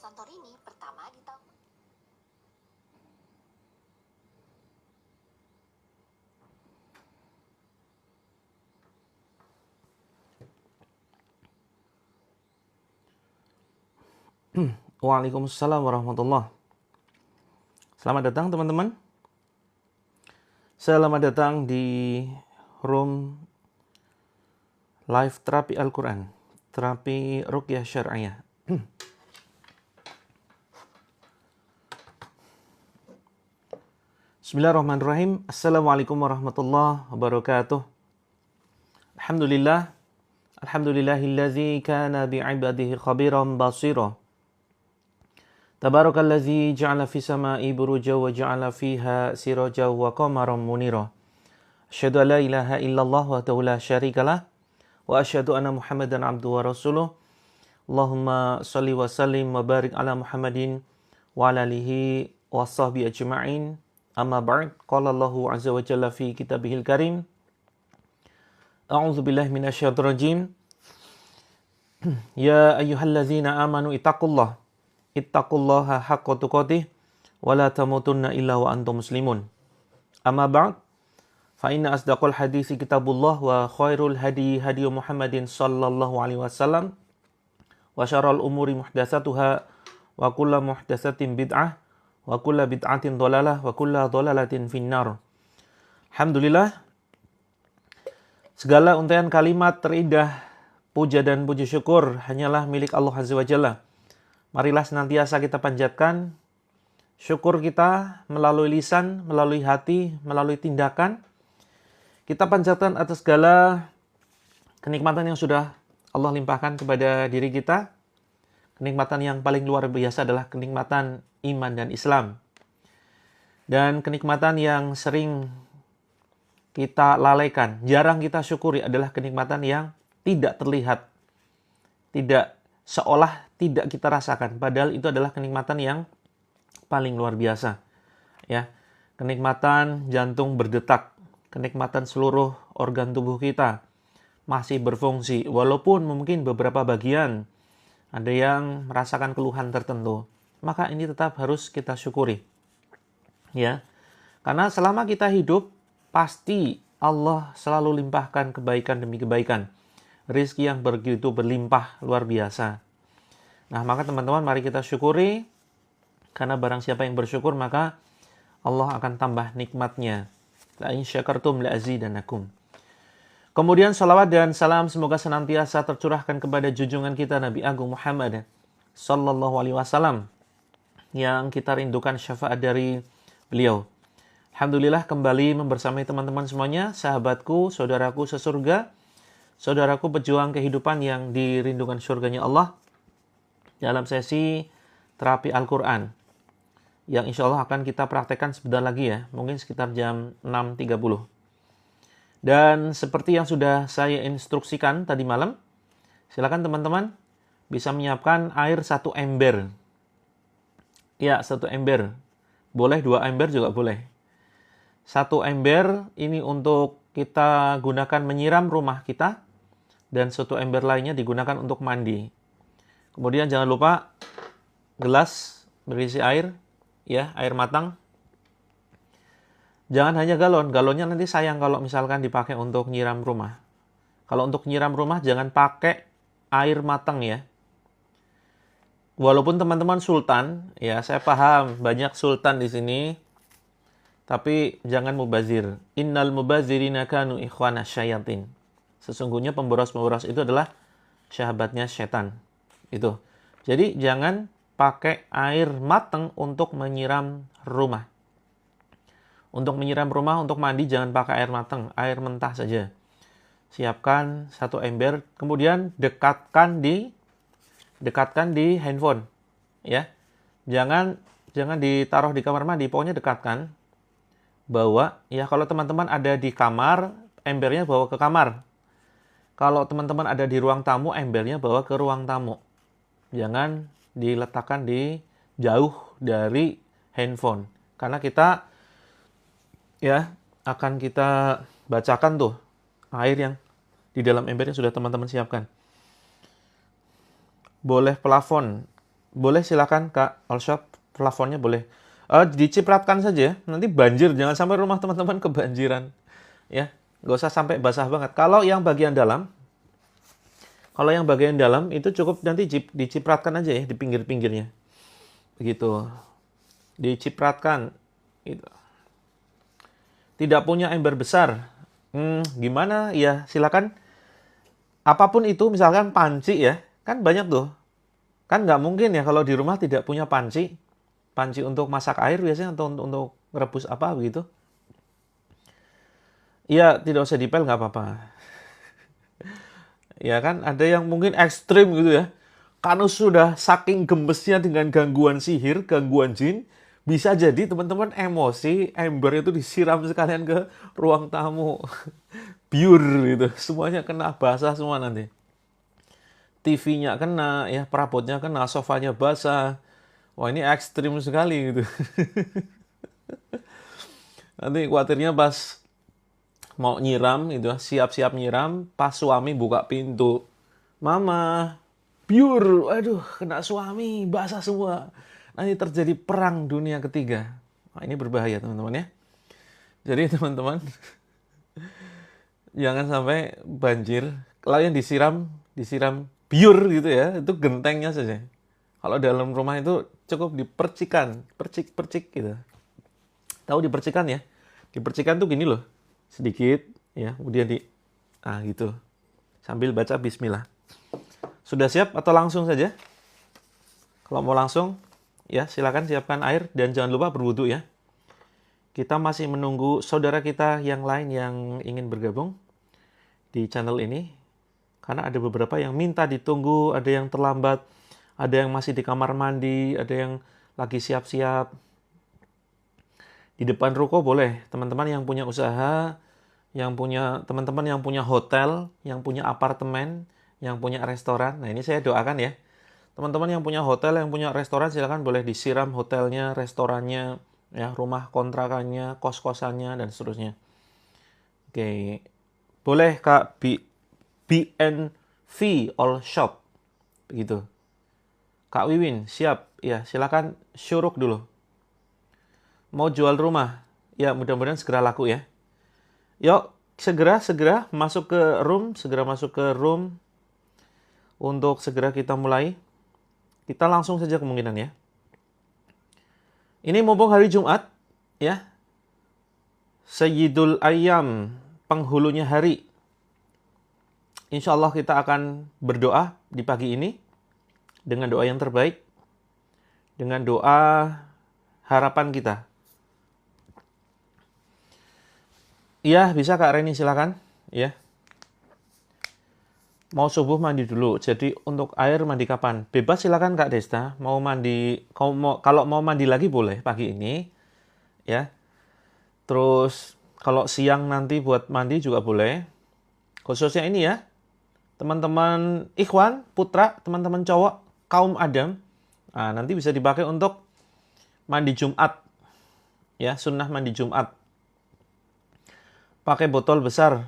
Santorini pertama di tahun Waalaikumsalam warahmatullah. Selamat datang teman-teman. Selamat datang di room live terapi Al-Quran, terapi ruqyah syar'iyah. Bismillahirrahmanirrahim. Assalamualaikum warahmatullahi wabarakatuh. Alhamdulillah. Alhamdulillahillazi kana bi'ibadihi khabiran basira. Tabarakalladzi ja'ala fis sama'i burujan wa ja'ala fiha sirajan wa qamaran munira. Asyhadu an la ilaha illallah wa la syarikalah wa asyhadu anna Muhammadan abduhu wa rasuluh. Allahumma shalli wa sallim wa barik ala Muhammadin wa ala alihi wa sahbihi ajma'in. Amma ba'd. Qala Allahu azza wa jalla fi kitabihil karim. A'udzu billahi minasyaitonir rajim. Ya ayyuhalladzina amanu ittaqullaha haqqa tuqatih wa la tamutunna illa wa antum muslimun. Amma ba'd. Fa inna asdaqal hadisi kitabullah wa khairul hadi hadi Muhammadin sallallahu alaihi wasallam wa syarrul umuri muhdatsatuha wa kullu muhdatsatin bid'ah wa kullu bid'atin dhalalah wa kullu dhalalatin finnar. Alhamdulillah, segala untaian kalimat terindah, puja dan puji syukur hanyalah milik Allah Azza wa Jalla. Marilah senantiasa kita panjatkan syukur kita melalui lisan, melalui hati, melalui tindakan. Kita panjatkan atas segala kenikmatan yang sudah Allah limpahkan kepada diri kita. Kenikmatan yang paling luar biasa adalah kenikmatan iman dan Islam. Dan kenikmatan yang sering kita lalaikan, jarang kita syukuri adalah kenikmatan yang tidak terlihat. Tidak seolah tidak kita rasakan, padahal itu adalah kenikmatan yang paling luar biasa. Ya, kenikmatan jantung berdetak, kenikmatan seluruh organ tubuh kita masih berfungsi, walaupun mungkin beberapa bagian ada yang merasakan keluhan tertentu, maka ini tetap harus kita syukuri. Ya, karena selama kita hidup, pasti Allah selalu limpahkan kebaikan demi kebaikan. Rizki yang begitu berlimpah luar biasa. Nah, maka teman-teman mari kita syukuri, karena barang siapa yang bersyukur maka Allah akan tambah nikmatnya. La in syakartum la azidanakum. Kemudian salawat dan salam semoga senantiasa tercurahkan kepada junjungan kita Nabi Agung Muhammad sallallahu alaihi wasallam yang kita rindukan syafaat dari beliau. Alhamdulillah kembali membersamai teman-teman semuanya, sahabatku, saudaraku sesurga, saudaraku pejuang kehidupan yang dirindukan surganya Allah, dalam sesi terapi Al-Quran yang insya Allah akan kita praktekkan sebentar lagi ya, mungkin sekitar jam 6.30. Dan seperti yang sudah saya instruksikan tadi malam, silakan teman-teman bisa menyiapkan air 1 ember. Ya, 1 ember. Boleh 2 ember juga boleh. 1 ember ini untuk kita gunakan menyiram rumah kita, dan 1 ember lainnya digunakan untuk mandi. Kemudian jangan lupa gelas berisi air, ya, air matang. Jangan hanya galon, galonnya nanti sayang kalau misalkan dipakai untuk nyiram rumah. Kalau untuk nyiram rumah jangan pakai air matang ya. Walaupun teman-teman sultan, ya saya paham banyak sultan di sini, tapi jangan mubazir. Innal mubazirina kanu ikhwana syayatin. Sesungguhnya pemboros-pemboros itu adalah sahabatnya setan. Itu. Jadi jangan pakai air matang untuk menyiram rumah. Untuk menyiram rumah, untuk mandi jangan pakai air matang, air mentah saja. Siapkan 1 ember, kemudian dekatkan di handphone, ya. Jangan ditaruh di kamar mandi, pokoknya dekatkan. Bawa, ya kalau teman-teman ada di kamar, embernya bawa ke kamar. Kalau teman-teman ada di ruang tamu, embernya bawa ke ruang tamu. Jangan diletakkan di jauh dari handphone. Karena kita ya akan kita bacakan tuh air yang di dalam ember yang sudah teman-teman siapkan. Boleh plafon, Boleh silakan Kak All Shop, plafonnya boleh. Dicipratkan saja, nanti banjir, jangan sampai rumah teman-teman kebanjiran. Ya, nggak usah sampai basah banget. Kalau yang bagian dalam itu cukup nanti dicipratkan aja ya di pinggir-pinggirnya. Begitu. Dicipratkan. Gitu. Tidak punya ember besar. Gimana? Ya, silakan. Apapun itu, misalkan panci ya, kan banyak tuh. Kan nggak mungkin ya kalau di rumah tidak punya panci. Panci untuk masak air biasanya atau untuk rebus apa begitu. Ya, tidak usah dipel nggak apa-apa. Ya kan, ada yang mungkin ekstrim gitu ya. Karena sudah saking gemesnya dengan gangguan sihir, gangguan jin, bisa jadi teman-teman emosi, ember itu disiram sekalian ke ruang tamu. Biur gitu, semuanya kena basah semua nanti. TV-nya kena, ya perabotnya kena, sofanya basah. Wah ini ekstrim sekali gitu. Nanti khawatirnya pas mau nyiram gitu, siap-siap nyiram, pas suami buka pintu. Mama, biur, aduh kena suami, basah semua. Nanti terjadi perang dunia ketiga. Nah, ini berbahaya teman-teman ya. Jadi teman-teman, jangan sampai banjir. Kalau yang disiram biur gitu ya, itu gentengnya saja. Kalau dalam rumah itu cukup dipercikan, percik-percik gitu. Tahu dipercikan ya? Dipercikan tuh gini loh, sedikit ya, kemudian gitu. Sambil baca bismillah. Sudah siap atau langsung saja? Kalau mau langsung, ya silakan siapkan air dan jangan lupa berwudu ya. Kita masih menunggu saudara kita yang lain yang ingin bergabung di channel ini. Karena ada beberapa yang minta ditunggu, ada yang terlambat, ada yang masih di kamar mandi, ada yang lagi siap-siap. Di depan ruko boleh, teman-teman yang punya usaha, teman-teman yang punya hotel, yang punya apartemen, yang punya restoran. Nah ini saya doakan ya. Teman-teman yang punya hotel, yang punya restoran, silakan boleh disiram hotelnya, restorannya, ya rumah kontrakannya, kos-kosannya, dan seterusnya. Oke, boleh Kak BNV All Shop, begitu. Kak Wiwin, siap. Ya, silakan syuruk dulu. Mau jual rumah? Ya, mudah-mudahan segera laku ya. Yuk, segera masuk ke room untuk segera kita mulai. Kita langsung saja kemungkinan ya. Ini mumpung hari Jumat, ya. Sayyidul Ayyam, penghulunya hari. Insya Allah kita akan berdoa di pagi ini dengan doa yang terbaik, dengan doa harapan kita. Iya, bisa Kak Reni, silakan. Ya. Mau subuh mandi dulu. Jadi untuk air mandi kapan? Bebas silakan Kak Desta. Mau mandi, kalau mau mandi lagi boleh pagi ini. Ya. Terus kalau siang nanti buat mandi juga boleh. Khususnya ini ya. Teman-teman ikhwan, putra, teman-teman cowok, kaum Adam. Nah, nanti bisa dipakai untuk mandi Jumat. Ya, sunnah mandi Jumat. Pakai botol besar.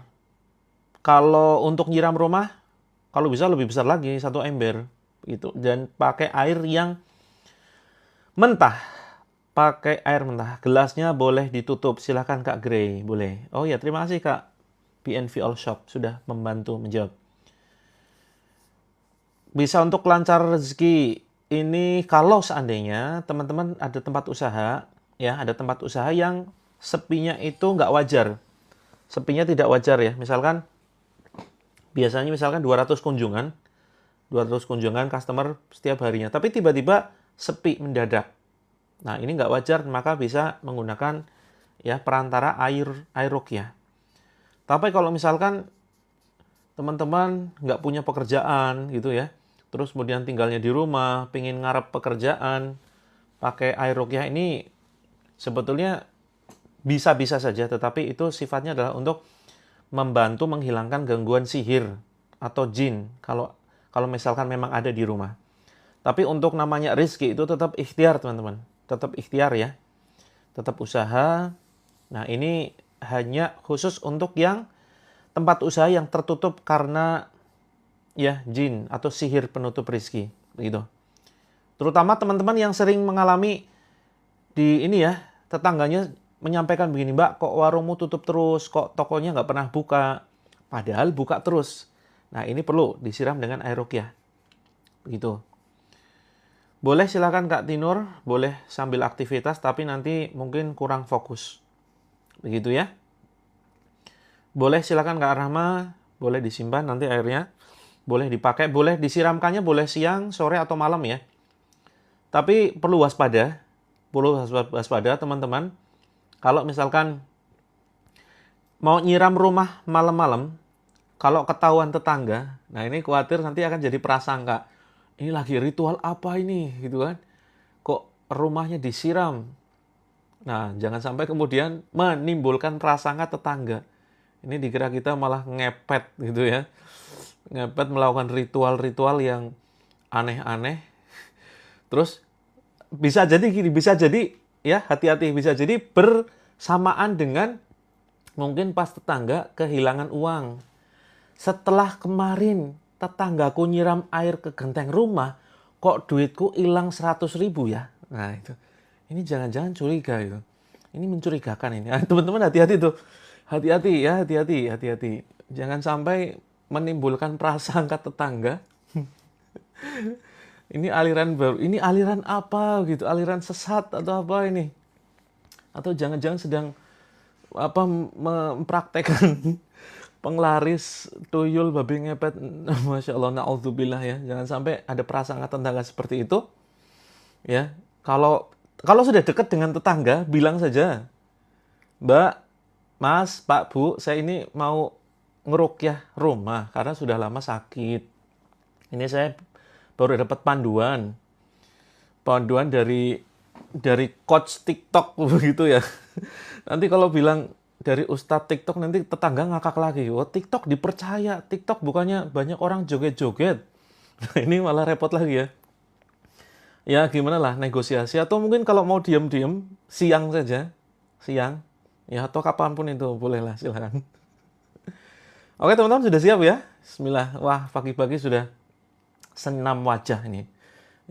Kalau untuk nyiram rumah, kalau bisa lebih besar lagi, 1 ember. Gitu. Dan pakai air yang mentah. Pakai air mentah. Gelasnya boleh ditutup. Silahkan Kak Grey. Boleh. Oh ya, terima kasih Kak BNV All Shop. Sudah membantu menjawab. Bisa untuk lancar rezeki. Ini kalau seandainya teman-teman ada tempat usaha. Ya, ada tempat usaha yang sepinya itu nggak wajar. Sepinya tidak wajar ya. Biasanya 200 kunjungan. 200 kunjungan customer setiap harinya. Tapi tiba-tiba sepi mendadak. Nah, ini nggak wajar, maka bisa menggunakan ya perantara air ruqyah. Tapi kalau misalkan teman-teman nggak punya pekerjaan gitu ya, terus kemudian tinggalnya di rumah, pingin ngarep pekerjaan, pakai air ruqyah ini sebetulnya bisa-bisa saja, tetapi itu sifatnya adalah untuk membantu menghilangkan gangguan sihir atau jin kalau misalkan memang ada di rumah. Tapi untuk namanya rizki itu tetap ikhtiar teman-teman, tetap ikhtiar ya, tetap usaha. Nah ini hanya khusus untuk yang tempat usaha yang tertutup karena ya jin atau sihir penutup rizki, begitu. Terutama teman-teman yang sering mengalami di ini ya, tetangganya menyampaikan begini, Mbak, kok warungmu tutup terus, kok tokonya nggak pernah buka, padahal buka terus. Nah, ini perlu disiram dengan air ruqyah. Begitu. Boleh silakan Kak Tinur, boleh sambil aktivitas, tapi nanti mungkin kurang fokus. Begitu ya. Boleh silakan Kak Rahma, boleh disimpan nanti airnya. Boleh dipakai, boleh disiramkannya, boleh siang, sore, atau malam ya. Tapi perlu waspada teman-teman. Kalau misalkan mau nyiram rumah malam-malam, kalau ketahuan tetangga, nah ini khawatir nanti akan jadi prasangka. Ini lagi ritual apa ini, gitu kan? Kok rumahnya disiram? Nah, jangan sampai kemudian menimbulkan prasangka tetangga. Ini dikira kita malah ngepet gitu ya. Ngepet melakukan ritual-ritual yang aneh-aneh. Terus bisa jadi ya, hati-hati, bisa jadi bersamaan dengan mungkin pas tetangga kehilangan uang. Setelah kemarin tetanggaku nyiram air ke genteng rumah, kok duitku hilang 100.000 ya? Nah itu, ini jangan-jangan curiga itu. Ini mencurigakan ini. Teman-teman hati-hati tuh, hati-hati ya, hati-hati. Jangan sampai menimbulkan prasangka tetangga. Ini aliran baru, ini aliran apa gitu, aliran sesat atau apa ini? Atau jangan-jangan sedang mempraktekkan penglaris tuyul babi ngepet. Masya Allah, na'udzubillah ya. Jangan sampai ada prasangka tetangga seperti itu. Ya, kalau sudah dekat dengan tetangga, bilang saja, Mbak, Mas, Pak, Bu, saya ini mau ngeruqyah rumah karena sudah lama sakit. Ini saya baru dapat panduan dari coach TikTok begitu ya. Nanti kalau bilang dari Ustadz TikTok, nanti tetangga ngakak lagi. Oh, TikTok dipercaya. TikTok bukannya banyak orang joget-joget. Nah, ini malah repot lagi ya. Ya gimana lah, negosiasi. Atau mungkin kalau mau diam-diam, siang saja. Siang. Ya atau kapanpun itu, bolehlah, silakan. Oke teman-teman, sudah siap ya? Bismillah. Wah, pagi-pagi sudah senam wajah ini.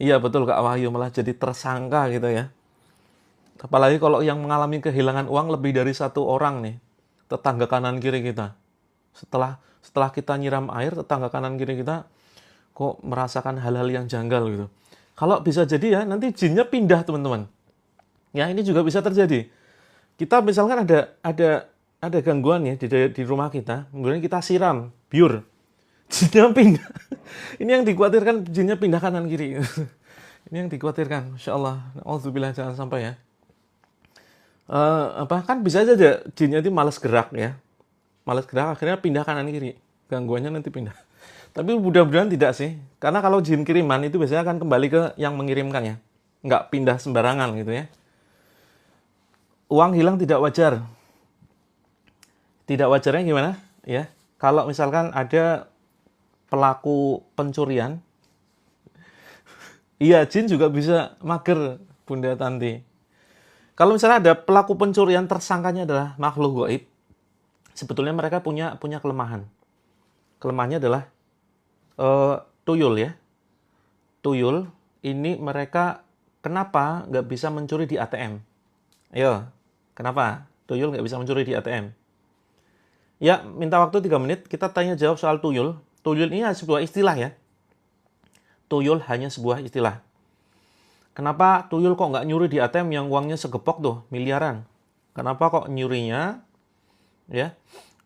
Iya betul Kak Wahyu, malah jadi tersangka gitu ya. Apalagi kalau yang mengalami kehilangan uang lebih dari satu orang nih. Tetangga kanan kiri kita. Setelah kita nyiram air, tetangga kanan kiri kita kok merasakan hal-hal yang janggal gitu. Kalau bisa jadi ya, nanti jinnya pindah teman-teman. Ya ini juga bisa terjadi. Kita misalkan ada gangguan ya di rumah kita, kemudian kita siram, biur. Jinnya pindah. Ini yang dikhawatirkan, jinnya pindah kanan kiri. Ini yang dikhawatirkan. Masya Allah. Alhamdulillah, jangan sampai ya. Kan bisa saja jinnya itu malas gerak ya. Malas gerak akhirnya pindah kanan kiri. Gangguannya nanti pindah. Tapi mudah-mudahan tidak sih. Karena kalau jin kiriman itu biasanya akan kembali ke yang mengirimkannya. Nggak pindah sembarangan gitu ya. Uang hilang tidak wajar. Tidak wajarnya gimana? Ya. Kalau misalkan ada pelaku pencurian, iya jin juga bisa mager, Bunda Tanti. Kalau misalnya ada pelaku pencurian, tersangkanya adalah makhluk gaib, sebetulnya mereka punya kelemahan. Kelemahannya adalah tuyul ya. Tuyul ini mereka kenapa nggak bisa mencuri di ATM? Ayo, kenapa tuyul nggak bisa mencuri di ATM? Ya, minta waktu 3 menit, kita tanya jawab soal tuyul. Tuyul ini hanya sebuah istilah ya. Tuyul hanya sebuah istilah. Kenapa tuyul kok nggak nyuri di ATM yang uangnya segepok tuh, miliaran? Kenapa kok nyurinya? Ya,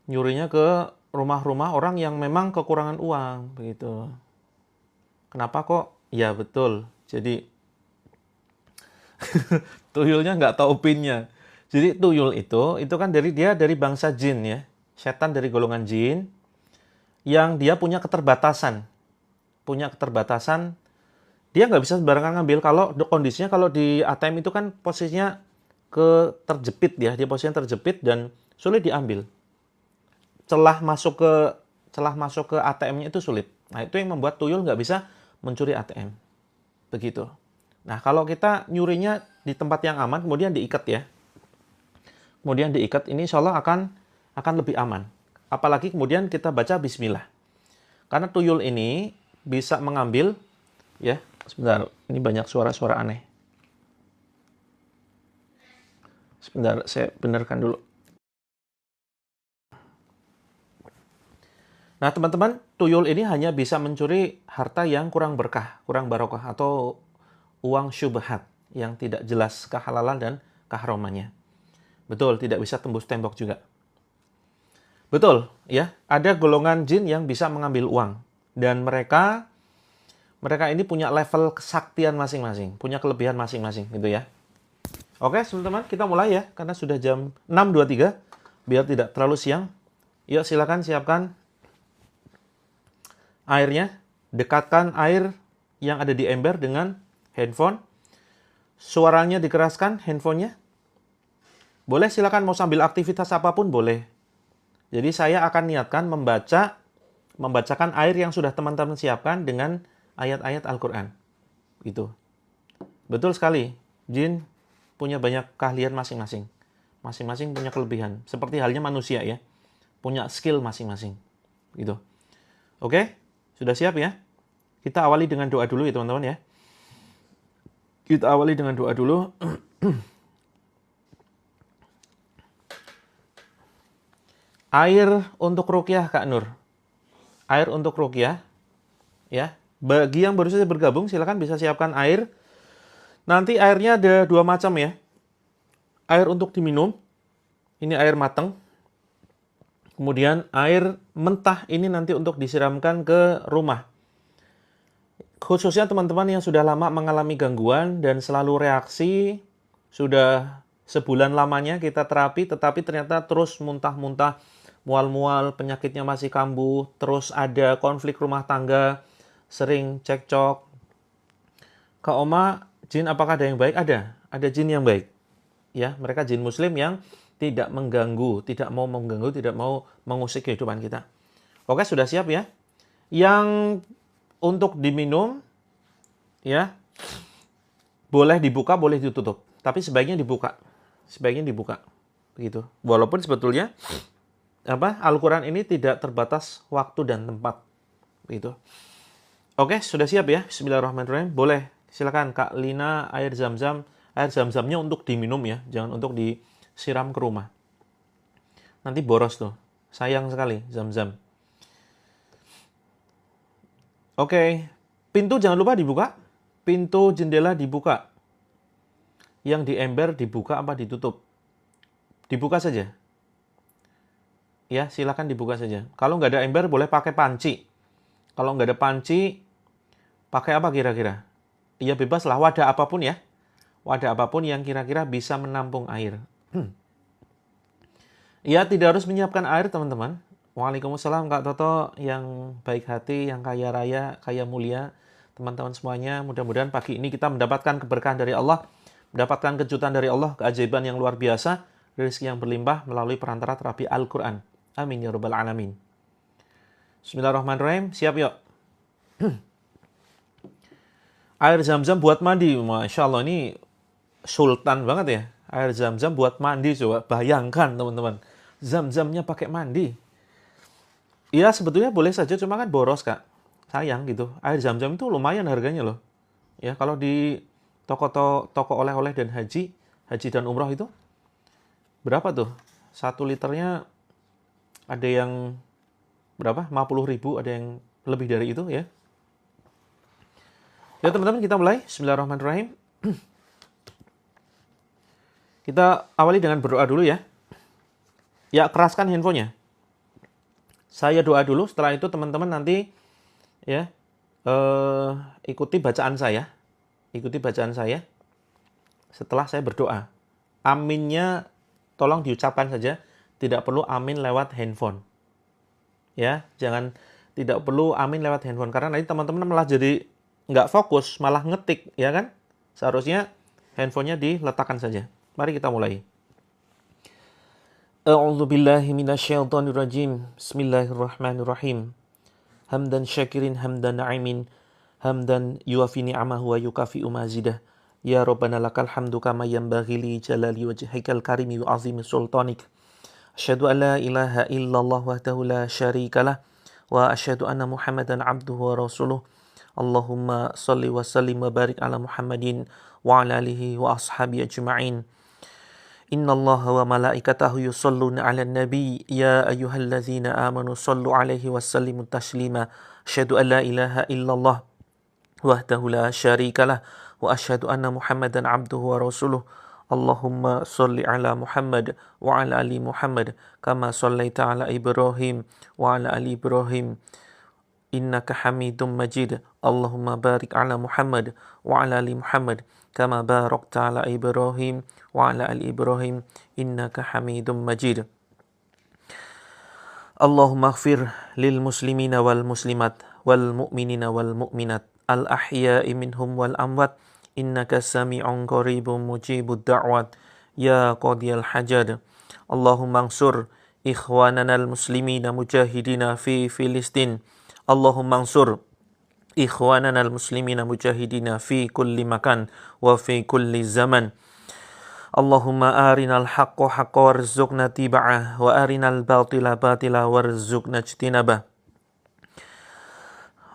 nyurinya ke rumah-rumah orang yang memang kekurangan uang, begitu. Kenapa kok? Ya betul. Jadi tuyulnya nggak tahu pinnya. Jadi tuyul itu kan dari bangsa jin ya. Setan dari golongan jin yang dia punya keterbatasan. Dia nggak bisa sembarangan ngambil. Kalau kondisinya kalau di ATM itu kan posisinya terjepit ya. Dia posisinya terjepit dan sulit diambil. Celah masuk ke ATM-nya itu sulit. Nah, itu yang membuat tuyul nggak bisa mencuri ATM. Begitu. Nah, kalau kita nyurinya di tempat yang aman, kemudian diikat ya. Kemudian diikat, ini insya Allah akan lebih aman. Apalagi kemudian kita baca bismillah. Karena tuyul ini bisa mengambil, ya, sebentar, Ini banyak suara-suara aneh. Sebentar, saya benarkan dulu. Nah, teman-teman, tuyul ini hanya bisa mencuri harta yang kurang berkah, kurang barokah, atau uang syubhat yang tidak jelas kehalalan dan keharamannya. Betul, tidak bisa tembus tembok juga. Betul, ya. Ada golongan jin yang bisa mengambil uang. Dan mereka ini punya level kesaktian masing-masing, punya kelebihan masing-masing, gitu ya. Oke, teman-teman, kita mulai ya, karena sudah jam 6.23, biar tidak terlalu siang. Yuk, silakan siapkan airnya, dekatkan air yang ada di ember dengan handphone. Suaranya dikeraskan handphonenya. Boleh, silakan mau sambil aktivitas apapun boleh. Jadi saya akan niatkan membacakan air yang sudah teman-teman siapkan dengan ayat-ayat Al-Quran. Gitu. Betul sekali, jin punya banyak keahlian masing-masing. Masing-masing punya kelebihan. Seperti halnya manusia ya, punya skill masing-masing. Gitu. Oke? Sudah siap ya? Kita awali dengan doa dulu ya teman-teman ya. Kita awali dengan doa dulu. Air untuk ruqyah Kak Nur. Air untuk ruqyah. Ya. Bagi yang baru saja bergabung silakan bisa siapkan air. Nanti airnya ada 2 macam ya. Air untuk diminum. Ini air mateng. Kemudian air mentah ini nanti untuk disiramkan ke rumah. Khususnya teman-teman yang sudah lama mengalami gangguan dan selalu reaksi, sudah sebulan lamanya kita terapi, tetapi ternyata terus muntah-muntah, mual-mual, penyakitnya masih kambuh, terus ada konflik rumah tangga, sering cekcok. Kak Oma, jin apakah ada yang baik? Ada jin yang baik. Ya, mereka jin muslim yang tidak mengganggu, tidak mau mengganggu, tidak mau mengusik kehidupan kita. Oke, sudah siap ya? Yang untuk diminum, ya, boleh dibuka, boleh ditutup. Tapi sebaiknya dibuka. Sebaiknya dibuka. Begitu. Walaupun sebetulnya, Al-Quran ini tidak terbatas waktu dan tempat. Begitu. Oke, sudah siap ya? Bismillahirrahmanirrahim. Boleh, silakan Kak Lina, air zam-zam. Air zam-zamnya untuk diminum ya, jangan untuk disiram ke rumah. Nanti boros tuh. Sayang sekali zam-zam. Oke, pintu jangan lupa dibuka. Pintu jendela dibuka. Yang di ember dibuka apa ditutup? Dibuka saja. Ya, silakan dibuka saja. Kalau nggak ada ember boleh pakai panci. Kalau nggak ada panci, pakai apa kira-kira? Ya bebas lah, wadah apapun ya. Wadah apapun yang kira-kira bisa menampung air. Ya, tidak harus menyiapkan air, teman-teman. Waalaikumsalam, Kak Toto, yang baik hati, yang kaya raya, kaya mulia. Teman-teman semuanya, mudah-mudahan pagi ini kita mendapatkan keberkahan dari Allah, mendapatkan kejutan dari Allah, keajaiban yang luar biasa, rezeki yang berlimpah melalui perantara terapi Al-Quran. Amin ya rabbal alamin. Bismillahirrahmanirrahim. Siap yuk. Air zam-zam buat mandi. Masya Allah, ini sultan banget ya. Air zam-zam buat mandi, coba bayangkan teman-teman. Zam-zamnya pakai mandi. Iya sebetulnya boleh saja, cuma kan boros Kak. Sayang gitu. Air zam-zam itu lumayan harganya loh. Ya kalau di toko oleh-oleh dan haji dan umroh itu berapa tuh? 1 liternya ada yang berapa? 50.000, ada yang lebih dari itu ya. Ya teman-teman, kita mulai. Bismillahirrahmanirrahim. Kita awali dengan berdoa dulu ya. Ya, keraskan handphonenya. Saya doa dulu, setelah itu teman-teman nanti ya ikuti bacaan saya. Ikuti bacaan saya setelah saya berdoa. Aminnya tolong diucapkan saja, tidak perlu amin lewat handphone. Ya, tidak perlu amin lewat handphone karena nanti teman-teman malah jadi nggak fokus, malah ngetik, ya kan? Seharusnya handphonenya diletakkan saja. Mari kita mulai. A'udzu billahi minasyaitonir rajim. Bismillahirrahmanirrahim. Hamdan syakirin hamdan na'imin. Hamdan yuafi ni'amahu wa yukafi'u mazidah. Ya Rabbana lakal hamdu kama yanbaghi li jalali wajhikal karimi wa azimi sultanik. Asyhadu an la ilaha illallah wahdahu la syarikalah wa asyhadu anna Muhammadan abduhu wa rasuluh. Allahumma salli wa sallim wa barik ala Muhammadin wa ala alihi wa ashabi ajma'in. Inna Allah wa malaikatahu yusalluna ala nabi ya ayyuhalladzina amanu sallu alaihi wa sallimu taslima. Asyhadu an la ilaha illallah wahdahu la syarikalah wa asyhadu anna Muhammadan abduhu wa rasuluh. Allahumma salli ala Muhammad wa ala ali Muhammad kama sallaita ala Ibrahim wa ala ali Ibrahim innaka Hamidum Majid. Allahumma barik ala Muhammad wa ala ali Muhammad kama barakta ala Ibrahim wa ala ali Ibrahim innaka Hamidum Majid. Allahumma ighfir lil muslimina wal muslimat wal mu'minina wal mu'minat al ahya'i minhum wal amwat innaka sami'un qaribun mujibud da'wat ya qadiyal hajat. Allahumma ansur ikhwanana al muslimina mujahidina fi Filistin. Allahumma ansur ikhwanana al muslimina mujahidina fi kulli makan wa fi kulli zaman. Allahumma arinal haqqa haqqa warzuqna tiba'ah wa arinal batila batila warzuqna ijtinabah.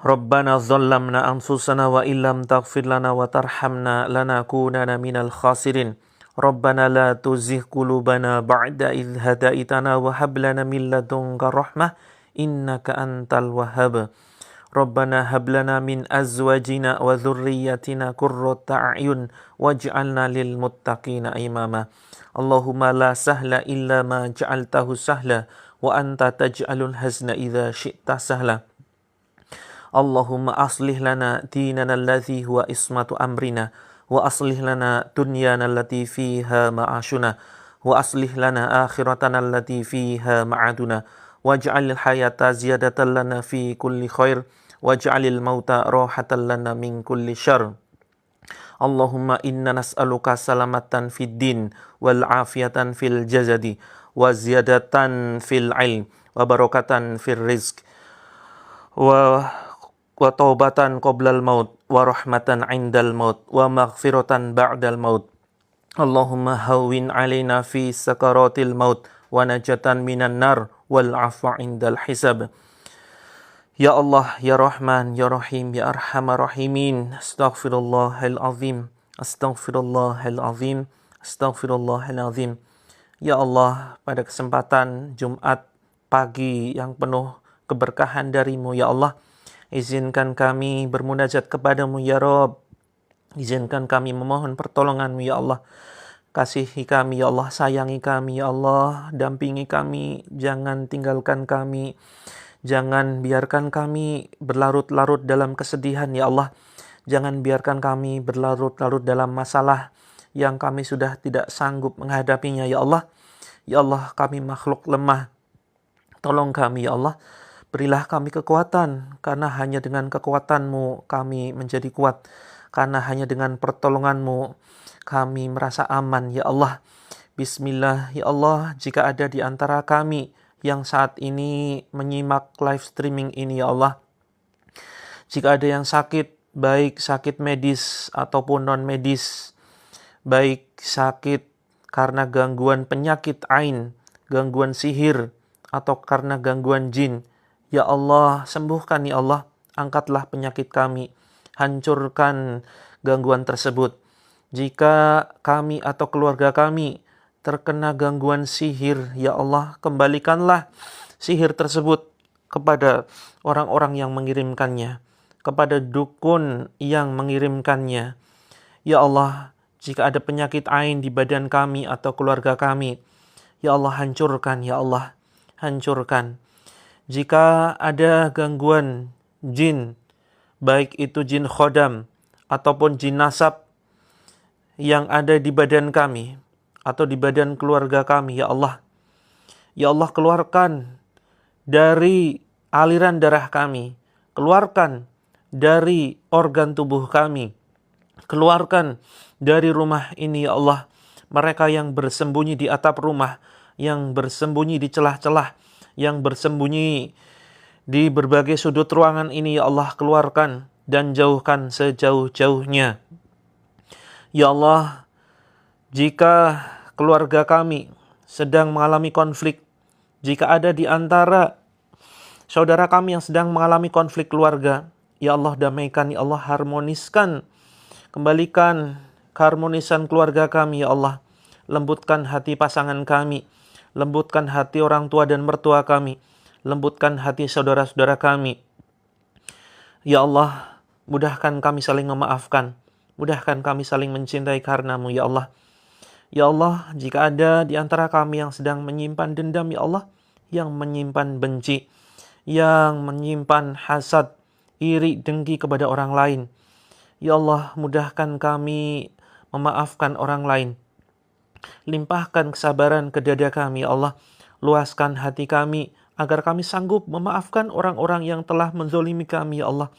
Rabbana dhallamna anfusana wa illam taghfir lana wa tarhamna lanakunanna minal khasirin. Rabbana la tuzigh qulubana ba'da idh hadaitana wa hab lana min ladunka rahmah innaka antal wahhab. Rabbana hab lana min azwajina wa dhurriyyatina qurrata a'yun waj'alna lil muttaqina imama. Allahumma la sahla illa ma ja'altahu sahla wa anta taj'alul hazna idza syi'ta sahla. Allahumma aslih lana dinana alladhi huwa ismatu amrina wa aslih lana dunyana allati fiha ma'ashuna wa aslih lana akhiratana allati fiha ma'aduna waj'alil hayata ziyadatan lana fi kulli khair waj'alil mauta rahatan lana min kulli syarr. Allahumma inna nas'aluka salamatan fid din wal afiyatan fil jasadi wa ziyadatan fil ilm wa barakatan fil rizq wa taubatan qoblal maut wa rahmatan indal maut wa maghfiratan ba'dal maut. Allahumma hawwin alaina fi sakaratil maut wa najatan minan nar wal afwa indal hisab. Ya Allah, ya Rahman, ya Rahim, ya Arhamar Rahimin. Astaghfirullahal azim, astaghfirullahal azim, astaghfirullahal azim. Ya Allah, pada kesempatan Jumat pagi yang penuh keberkahan darimu, ya Allah, izinkan kami bermunajat kepadamu ya Rabb. Izinkan kami memohon pertolonganmu ya Allah. Kasihi kami ya Allah, sayangi kami ya Allah, dampingi kami, jangan tinggalkan kami. Jangan biarkan kami berlarut-larut dalam kesedihan ya Allah. Jangan biarkan kami berlarut-larut dalam masalah yang kami sudah tidak sanggup menghadapinya ya Allah. Ya Allah, kami makhluk lemah. Tolong kami ya Allah. Berilah kami kekuatan, karena hanya dengan kekuatan-Mu kami menjadi kuat. Karena hanya dengan pertolongan-Mu kami merasa aman, ya Allah. Bismillah, ya Allah, jika ada di antara kami yang saat ini menyimak live streaming ini, ya Allah. Jika ada yang sakit, baik sakit medis ataupun non-medis, baik sakit karena gangguan penyakit ain, gangguan sihir, atau karena gangguan jin, ya Allah, sembuhkan ya Allah, angkatlah penyakit kami, hancurkan gangguan tersebut. Jika kami atau keluarga kami terkena gangguan sihir, ya Allah, kembalikanlah sihir tersebut kepada orang-orang yang mengirimkannya, kepada dukun yang mengirimkannya. Ya Allah, jika ada penyakit ain di badan kami atau keluarga kami, ya Allah, hancurkan, ya Allah, hancurkan. Jika ada gangguan jin, baik itu jin khodam ataupun jin nasab yang ada di badan kami atau di badan keluarga kami, ya Allah, keluarkan dari aliran darah kami, keluarkan dari organ tubuh kami, keluarkan dari rumah ini, ya Allah, mereka yang bersembunyi di atap rumah, yang bersembunyi di celah-celah, yang bersembunyi di berbagai sudut ruangan ini, ya Allah, keluarkan dan jauhkan sejauh-jauhnya. Ya Allah, jika keluarga kami sedang mengalami konflik, jika ada di antara saudara kami yang sedang mengalami konflik keluarga, Ya Allah, damaikan, ya Allah, harmoniskan. Kembalikan keharmonisan keluarga kami, ya Allah. Lembutkan hati pasangan kami. Lembutkan hati orang tua dan mertua kami. Lembutkan hati saudara-saudara kami. Ya Allah, mudahkan kami saling memaafkan. Mudahkan kami saling mencintai karenamu, ya Allah. Ya Allah, jika ada di antara kami yang sedang menyimpan dendam, ya Allah, yang menyimpan benci, yang menyimpan hasad, iri, dengki kepada orang lain, ya Allah, mudahkan kami memaafkan orang lain. Limpahkan kesabaran ke dada kami, ya Allah. Luaskan hati kami agar kami sanggup memaafkan orang-orang yang telah menzolimi kami, ya Allah.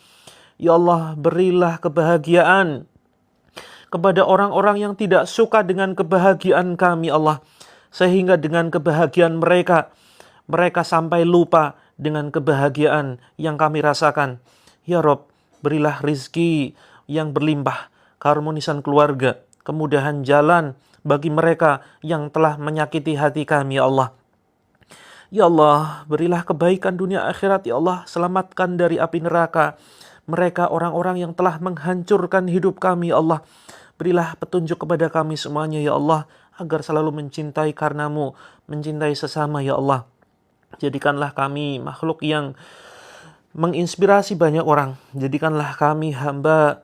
Ya Allah, berilah kebahagiaan kepada orang-orang yang tidak suka dengan kebahagiaan kami, Allah. Sehingga dengan kebahagiaan mereka sampai lupa dengan kebahagiaan yang kami rasakan. Ya Rob, berilah rizki yang berlimpah, keharmonisan keluarga, kemudahan jalan bagi mereka yang telah menyakiti hati kami, ya Allah. Ya Allah, berilah kebaikan dunia akhirat, ya Allah. Selamatkan dari api neraka mereka orang-orang yang telah menghancurkan hidup kami, ya Allah. Berilah petunjuk kepada kami semuanya, ya Allah, agar selalu mencintai karenamu, mencintai sesama, ya Allah. Jadikanlah kami makhluk yang menginspirasi banyak orang. Jadikanlah kami hamba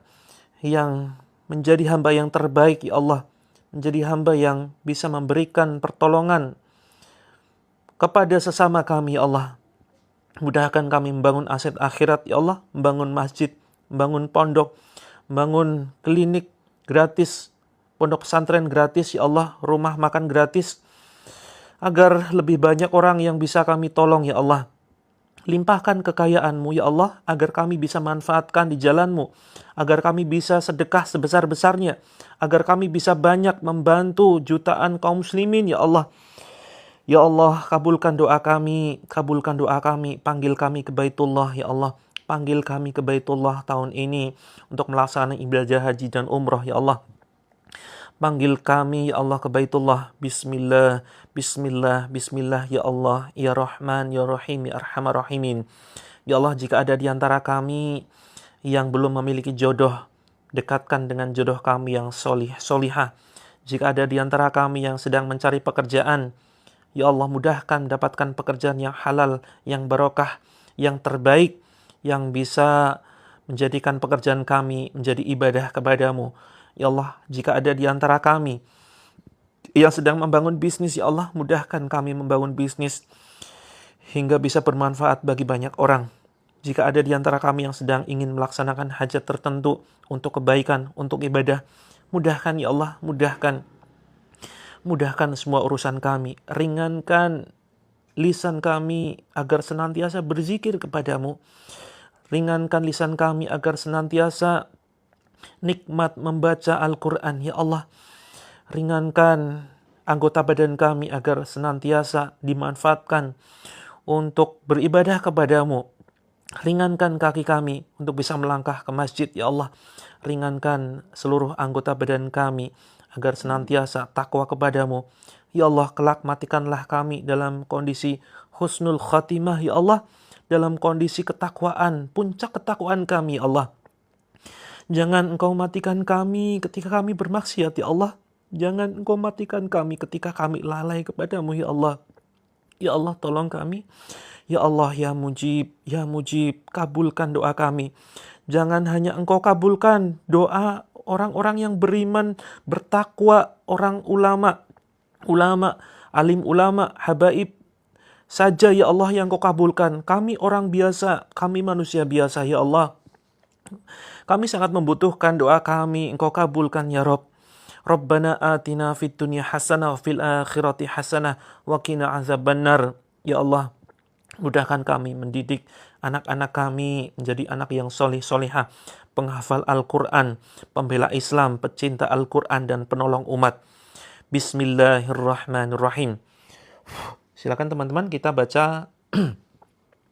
yang menjadi hamba yang terbaik, ya Allah. Menjadi hamba yang bisa memberikan pertolongan kepada sesama kami, ya Allah. Mudahkan kami membangun aset akhirat, ya Allah. Membangun masjid, membangun pondok, membangun klinik gratis, pondok pesantren gratis, ya Allah. Rumah makan gratis, agar lebih banyak orang yang bisa kami tolong, ya Allah. Limpahkan kekayaan-Mu, ya Allah, agar kami bisa manfaatkan di jalan-Mu, agar kami bisa sedekah sebesar-besarnya, agar kami bisa banyak membantu jutaan kaum muslimin, ya Allah. Ya Allah, kabulkan doa kami, panggil kami ke Baitullah, ya Allah. Panggil kami ke Baitullah tahun ini untuk melaksanakan ibadah haji dan umrah, ya Allah. Panggil kami, ya Allah, ke Baitullah. Bismillah, Bismillah, Bismillah, ya Allah, ya Rahman, ya Rahim, ya Arhamar Rahimin. Ya Allah, jika ada di antara kami yang belum memiliki jodoh, dekatkan dengan jodoh kami yang solihah. Jika ada di antara kami yang sedang mencari pekerjaan, ya Allah, mudahkan dapatkan pekerjaan yang halal, yang barokah, yang terbaik, yang bisa menjadikan pekerjaan kami menjadi ibadah kepadamu. Ya Allah, jika ada di antara kami yang sedang membangun bisnis, ya Allah, mudahkan kami membangun bisnis hingga bisa bermanfaat bagi banyak orang. Jika ada di antara kami yang sedang ingin melaksanakan hajat tertentu untuk kebaikan, untuk ibadah, mudahkan, ya Allah, mudahkan. Mudahkan semua urusan kami, ringankan lisan kami agar senantiasa berzikir kepadamu. Ringankan lisan kami agar senantiasa nikmat membaca Al-Quran, ya Allah. Ringankan anggota badan kami agar senantiasa dimanfaatkan untuk beribadah kepadamu. Ringankan kaki kami untuk bisa melangkah ke masjid, ya Allah. Ringankan seluruh anggota badan kami agar senantiasa takwa kepadamu. Ya Allah, kelak matikanlah kami dalam kondisi husnul khatimah, ya Allah. Dalam kondisi ketakwaan, puncak ketakwaan kami, ya Allah. Jangan Engkau matikan kami ketika kami bermaksiat, ya Allah. Jangan Engkau matikan kami ketika kami lalai kepadamu, ya Allah. Ya Allah, tolong kami. Ya Allah, ya Mujib, kabulkan doa kami. Jangan hanya Engkau kabulkan doa orang-orang yang beriman, bertakwa, orang ulama, alim ulama, habaib saja, ya Allah, yang Engkau kabulkan. Kami orang biasa, kami manusia biasa, ya Allah. Kami sangat membutuhkan doa kami, Engkau kabulkan, ya Rob. Rabbana atina fid dunya hasanah wa fil akhirati hasanah wa qina azabannar. Ya Allah, mudahkan kami mendidik anak-anak kami menjadi anak yang soleh-solehah, penghafal Al-Quran, pembela Islam, pecinta Al-Quran, dan penolong umat. Bismillahirrahmanirrahim. Silakan teman-teman kita baca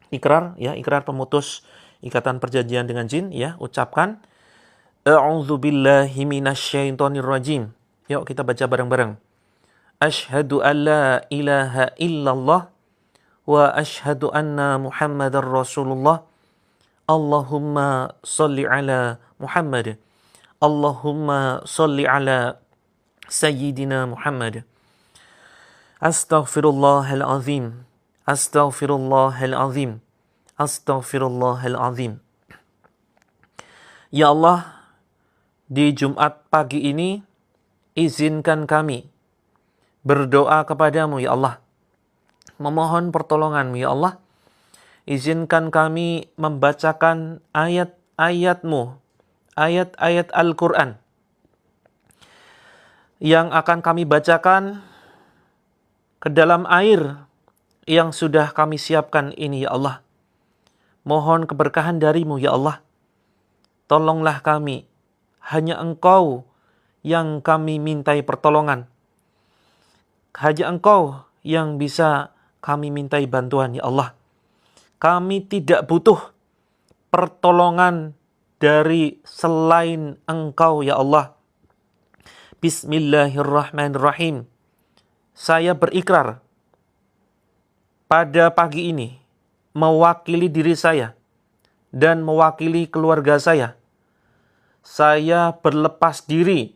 ikrar, ya, ikrar pemutus ikatan perjanjian dengan jin, ya. Ucapkan A'udzubillahi minasyaitonirrajim. Yuk kita baca bareng-bareng. Asyhadu an la ilaha illallah wa asyhadu anna Muhammadar Rasulullah. Allahumma salli ala Muhammad. Allahumma salli ala Sayyidina Muhammad. Astaghfirullahalazim. Astaghfirullahalazim. Astaghfirullahalazim. Ya Allah, di Jumat pagi ini, izinkan kami berdoa kepadamu, ya Allah. Memohon pertolonganmu, ya Allah. Izinkan kami membacakan ayat-ayatmu, ayat-ayat Al-Quran, yang akan kami bacakan ke dalam air yang sudah kami siapkan ini, ya Allah. Mohon keberkahan darimu, ya Allah. Tolonglah kami. Hanya Engkau yang kami mintai pertolongan. Hanya Engkau yang bisa kami mintai bantuan, ya Allah. Kami tidak butuh pertolongan dari selain Engkau, ya Allah. Bismillahirrahmanirrahim. Saya berikrar pada pagi ini mewakili diri saya dan mewakili keluarga saya. Saya berlepas diri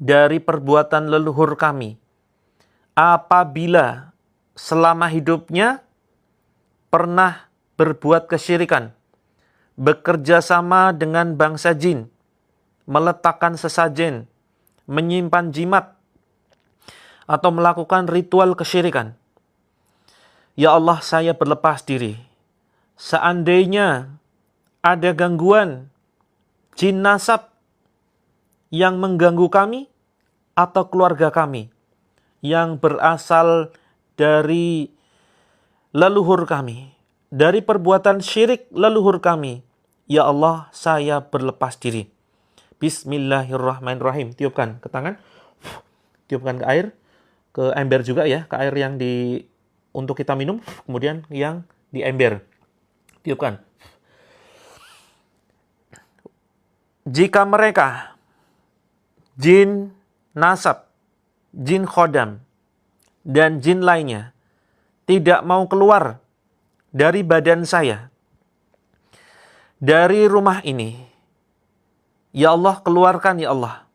dari perbuatan leluhur kami apabila selama hidupnya pernah berbuat kesyirikan, bekerja sama dengan bangsa jin, meletakkan sesajen, menyimpan jimat, atau melakukan ritual kesyirikan. Ya Allah, saya berlepas diri. Seandainya ada gangguan jin nasab yang mengganggu kami atau keluarga kami yang berasal dari leluhur kami, dari perbuatan syirik leluhur kami, ya Allah, saya berlepas diri. Bismillahirrahmanirrahim. Tiupkan ke tangan, tiupkan ke air, ke ember juga ya, ke air yang untuk kita minum, kemudian yang di ember. Tiupkan. Jika mereka, jin nasab, jin khodam, dan jin lainnya, tidak mau keluar dari badan saya, dari rumah ini, ya Allah, keluarkan ya Allah,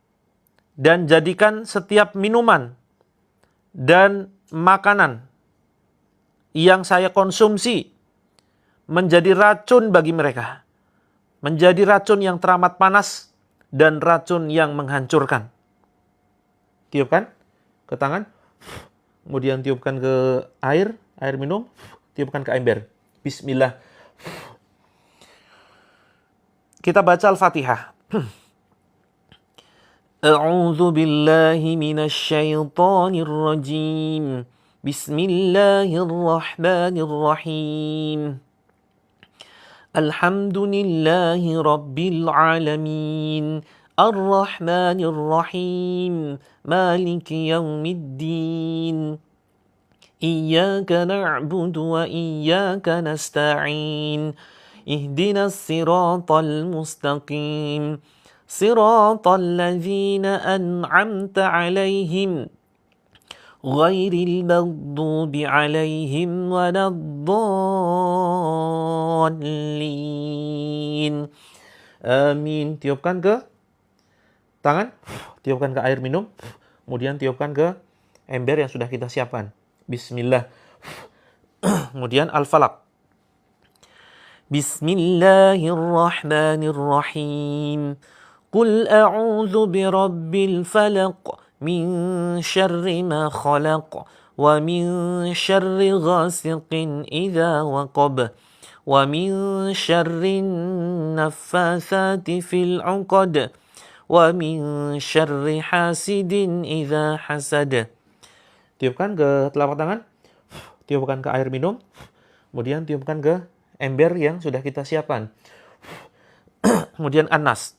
dan jadikan setiap minuman dan makanan yang saya konsumsi menjadi racun bagi mereka, menjadi racun yang teramat panas dan racun yang menghancurkan. Tiupkan ke tangan, kemudian tiupkan ke air minum, tiupkan ke ember. Bismillah. Kita baca Al-Fatihah. A'udzu billahi minasy syaithanir rajim. Bismillahirrahmanirrahim. Alhamdulillahi rabbil alamin. Ar-Rahmanir Rahim. Maliki yaumiddin. Iyyaka na'budu wa iyyaka nasta'in. Ihdinas siratal mustaqim. Siratal ladzina an'amta 'alaihim. Ghairil maghdubi 'alaihim waladdallin. Amin. Tiupkan ke tangan, tiupkan ke air minum, kemudian tiupkan ke ember yang sudah kita siapkan. Bismillah. Kemudian Al-Falaq. Bismillahirrahmanirrahim. Qul a'udzu birabbil falaq min syarri ma khalaq wa min syarri ghasiqin idza waqab wa min syarri naffatsati fil 'uqad wa min syarri hasidin idza hasad. Tiupkan ke telapak tangan, tiupkan ke air minum, kemudian tiupkan ke ember yang sudah kita siapkan. Kemudian An-Nas.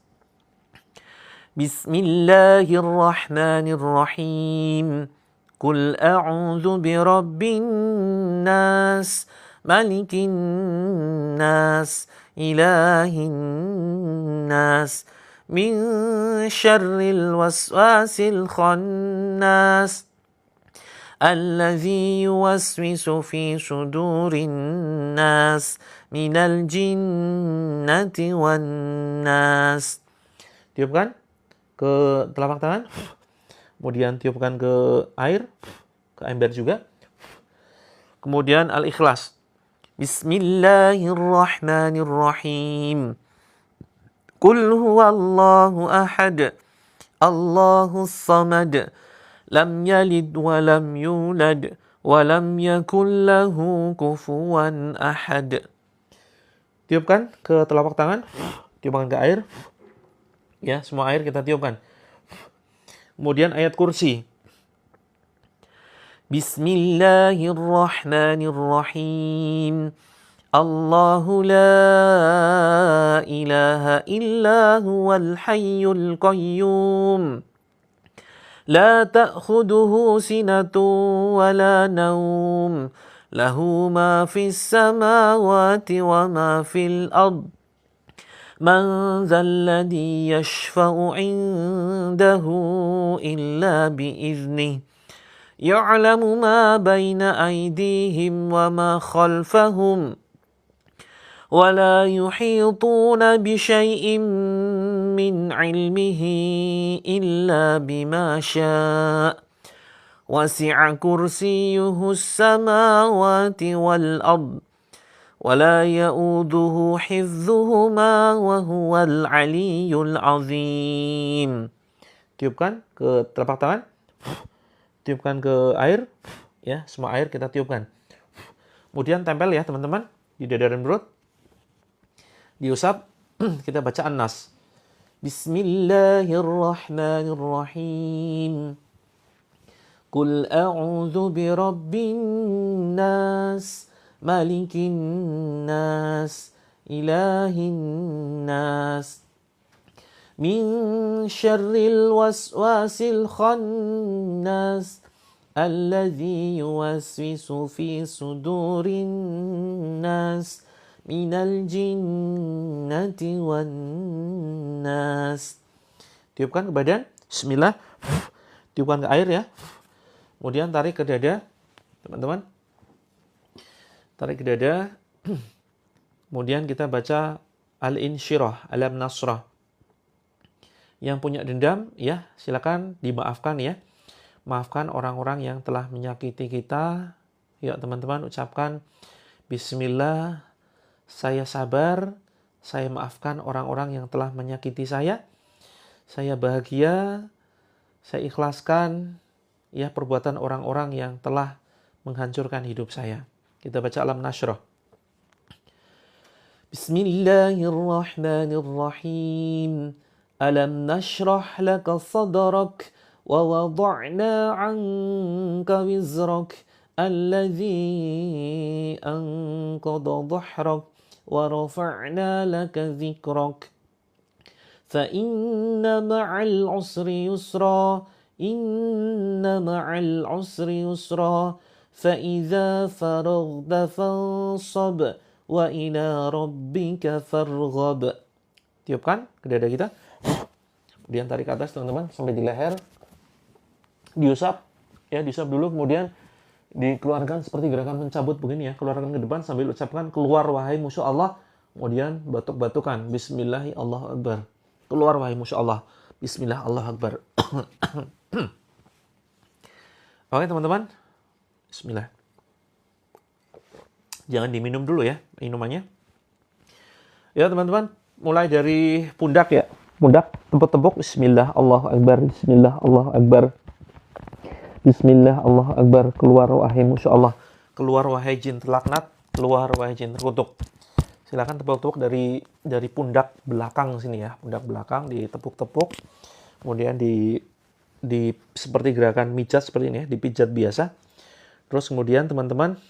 Bismillahirrahmanirrahim. Qul a'udzu birabbin nas, malikin nas, ilahin nas, min syarril waswasil khannas, الذي يوسوس في صدور الناس من الجنة والناس. Tiupkan ke telapak tangan. Kemudian tiupkan ke air, ke ember juga. Kemudian Al-Ikhlas. Bismillahirrahmanirrahim. Qul huwallahu ahad. Allahus samad. Lam yalid wa lam yulad wa lam yakul lahu kufuwan ahad. Tiupkan ke telapak tangan, tiupkan ke air. Ya, semua air kita tiupkan. Kemudian ayat kursi. Bismillahirrahmanirrahim. Allahu la ilaha illa huwal hayyul qayyum. لا تأخذه سنة ولا نوم له ما في السماوات وما في الأرض من ذا الذي يشفع عنده إلا بإذنه يعلم ما بين أيديهم وما خلفهم ولا يحيطون بشيء من علمه إلا بما شاء وسع كرسيه السماوات والأرض ولا يؤوده حفظهما وهو العلي العظيم. Tiupkan ke telapak tangan, tiupkan ke air, ya semua air kita tiupkan. Kemudian tempel ya teman-teman di dada dan perut. Diusap, kita baca An-Nas. Bismillahirrahmanirrahim. Qul a'udzu birabbin nas, malikin nas, ilahin nas, min syarril waswasil khannas, alladzi yuwaswisu fi sudurin nas. Minal jinnati wan nas. Tiupkan ke badan. Bismillah. Tiupkan ke air ya. Kemudian tarik ke dada. Teman-teman. Tarik ke dada. Kemudian kita baca Al-Insyirah, Alam Nasrah. Yang punya dendam ya, silakan dimaafkan ya. Maafkan orang-orang yang telah menyakiti kita. Yuk teman-teman ucapkan Bismillah. Saya sabar, saya maafkan orang-orang yang telah menyakiti saya. Saya bahagia, saya ikhlaskan ya perbuatan orang-orang yang telah menghancurkan hidup saya. Kita baca Alam Nashrah. Bismillahirrahmanirrahim. Alam nashrah laka sadrak wa wada'na 'anka wizrak alladhi anqadha dhahrak ورفعنا لك ذكرك فإن مع العسر يسرا إن مع العسر يسرا فإذا فرغت فانصب وإلى ربك فارغب. Tiupkan ke dada kita. Kemudian tarik ke atas teman-teman sampai di leher. Diusap. Ya, diusap dulu kemudian dikeluarkan seperti gerakan mencabut begini ya, keluarkan ke depan sambil ucapkan keluar wahai musuh Allah, kemudian batuk-batukan Bismillah Allahu Akbar, keluar wahai musuh Allah, Bismillah Allahu Akbar. Oke teman-teman, Bismillah. Jangan diminum dulu ya minumannya. Ya teman-teman, mulai dari pundak ya, pundak tepuk-tepuk Bismillah Allahu Akbar, Bismillah Allahu Akbar. Bismillah, Allahu Akbar, keluar wahai musuh Allah, keluar wahai jin terlaknat, keluar wahai jin terkutuk. Silakan tepuk-tepuk dari pundak belakang sini ya, pundak belakang ditepuk-tepuk, kemudian di seperti gerakan mijat seperti ini ya, dipijat biasa. Terus kemudian teman-teman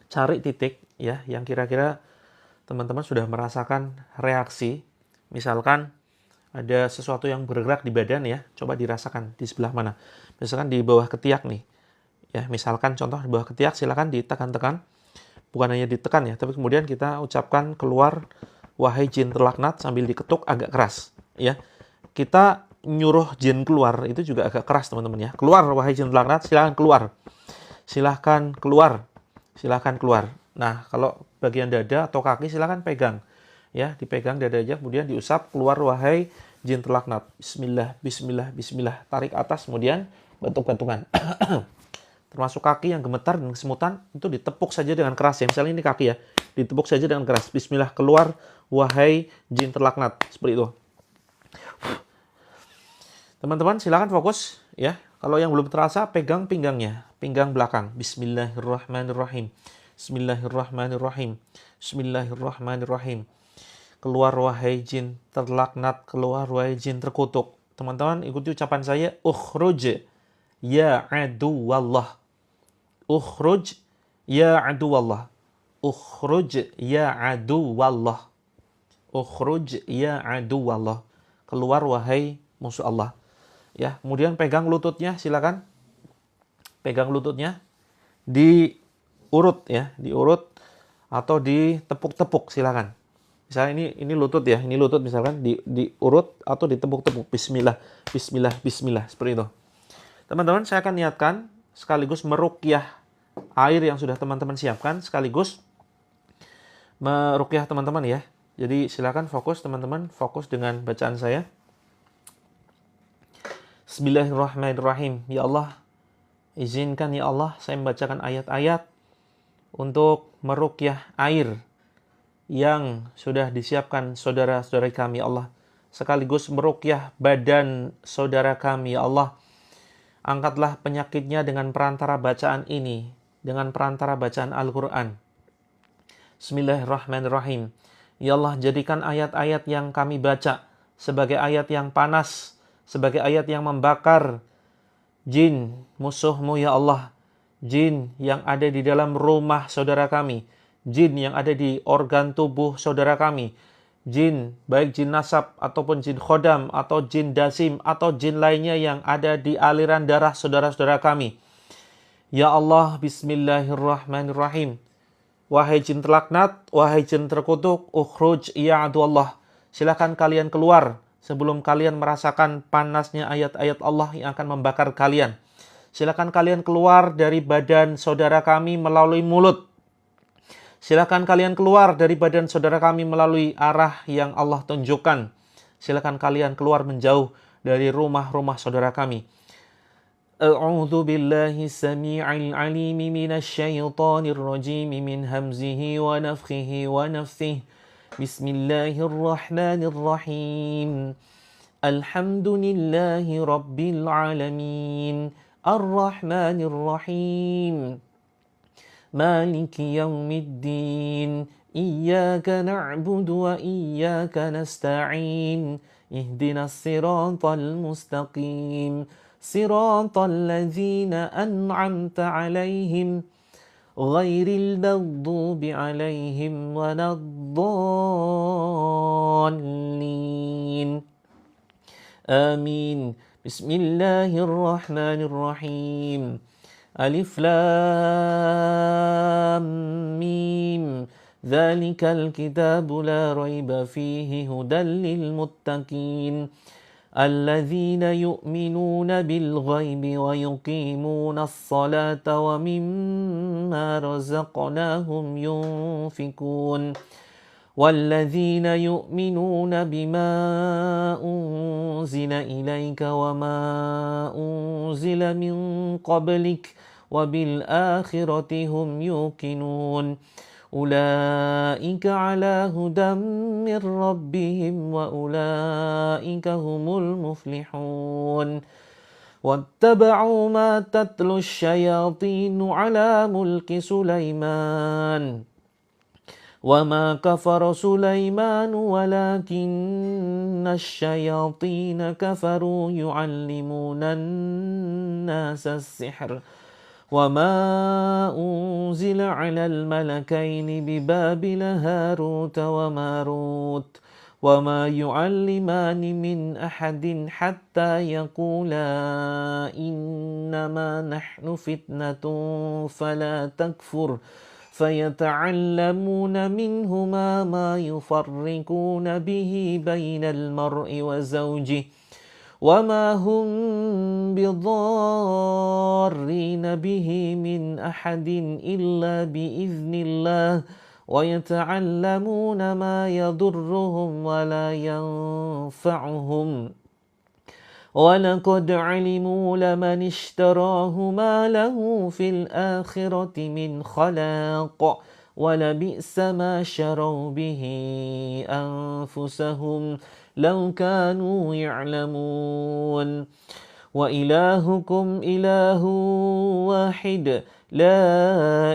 cari titik ya yang kira-kira teman-teman sudah merasakan reaksi, misalkan ada sesuatu yang bergerak di badan ya, coba dirasakan di sebelah mana. Misalkan di bawah ketiak nih. Ya, misalkan contoh di bawah ketiak silakan ditekan-tekan. Bukan hanya ditekan ya, tapi kemudian kita ucapkan keluar wahai jin terlaknat sambil diketuk agak keras ya. Kita nyuruh jin keluar itu juga agak keras teman-teman ya. Keluar wahai jin terlaknat, silahkan keluar. Silahkan keluar. Silahkan keluar. Nah, kalau bagian dada atau kaki silahkan pegang. Ya, dipegang dada aja, kemudian diusap, keluar wahai jin terlaknat. Bismillah, bismillah, bismillah. Tarik atas, kemudian bentuk-bentukan. Termasuk kaki yang gemetar dan kesemutan, itu ditepuk saja dengan keras ya. Misalnya ini kaki ya, ditepuk saja dengan keras. Bismillah, keluar wahai jin terlaknat. Seperti itu. Teman-teman silakan fokus ya. Kalau yang belum terasa, pegang pinggangnya, pinggang belakang. Bismillahirrahmanirrahim. Bismillahirrahmanirrahim. Bismillahirrahmanirrahim. Keluar wahai jin terlaknat, keluar wahai jin terkutuk. Teman-teman ikuti ucapan saya, ukhruj ya aduwallah. Ukhruj ya aduwallah. Ukhruj ya aduwallah. Ukhruj ya aduwallah. Keluar wahai musuh Allah. Ya, kemudian pegang lututnya, silakan. Pegang lututnya, diurut ya, diurut atau ditepuk-tepuk, silakan. Misalnya ini lutut ya, ini lutut misalkan diurut atau ditepuk-tepuk. Bismillah, bismillah, bismillah, seperti itu. Teman-teman, saya akan niatkan sekaligus meruqyah air yang sudah teman-teman siapkan, sekaligus meruqyah teman-teman ya. Jadi silakan fokus teman-teman, fokus dengan bacaan saya. Bismillahirrahmanirrahim. Ya Allah, izinkan ya Allah saya membacakan ayat-ayat untuk meruqyah air yang sudah disiapkan saudara-saudara kami ya Allah. Sekaligus meruqyah badan saudara kami ya Allah. Angkatlah penyakitnya dengan perantara bacaan ini, dengan perantara bacaan Al-Quran. Bismillahirrahmanirrahim. Ya Allah, jadikan ayat-ayat yang kami baca sebagai ayat yang panas, sebagai ayat yang membakar jin musuhmu ya Allah. Jin yang ada di dalam rumah saudara kami. Jin yang ada di organ tubuh saudara kami. Jin, baik jin nasab ataupun jin khodam atau jin dasim atau jin lainnya yang ada di aliran darah saudara-saudara kami. Ya Allah, bismillahirrahmanirrahim. Wahai jin terlaknat, wahai jin terkutuk, ukhruj ya aduwallah. Silakan kalian keluar sebelum kalian merasakan panasnya ayat-ayat Allah yang akan membakar kalian. Silakan kalian keluar dari badan saudara kami melalui mulut. Silakan kalian keluar dari badan saudara kami melalui arah yang Allah tunjukkan. Silakan kalian keluar menjauh dari rumah-rumah saudara kami. A'udzu billahi samii'il 'aliim minasy syaithaanir rajiim min hamzihi wa nafthihi wa nafthihi. Bismillahirrahmanirrahim. Alhamdulillahi rabbil 'alamin. Ar-Rahmanir Rahim. Maliki yaumiddin. Iyyaka na'budu wa iyyaka nasta'in. Ihdinas siratal mustaqim. Siratal ladzina an'amta 'alaihim ghairil maghdubi 'alaihim waladdallin. Amin. Bismillahirrahmanirrahim. Alif Lam Mim. Dzalikal kitabu la raiba fihi hudan lil muttaqin. Alladzina yu'minuna bil ghaibi wa yuqimuna as-salata wa mimma razaqnahum yunfikun. والذين يؤمنون بما أنزل إليك وما أنزل من قبلك وبالآخرة هم يوقنون أولئك على هدى من ربهم وأولئك هم المفلحون واتبعوا ما تتلو الشياطين على ملك سليمان وما كفر سليمان ولكن الشياطين كفروا يعلمون الناس السحر وما أنزل على الملكين ببابل هاروت وماروت وما يعلمان من أحد حتى يقولا إنما نحن فتنة فلا تكفر فيتعلمون منهما ما يفرقون به بين المرء وزوجه وما هم بضارين به من أحد إلا بإذن الله ويتعلمون ما يضرهم ولا ينفعهم ولقد علموا لمن اشتراه ما له في الآخرة من خلاق ولبئس ما شروا به أنفسهم لو كانوا يعلمون وإلهكم إله واحد لا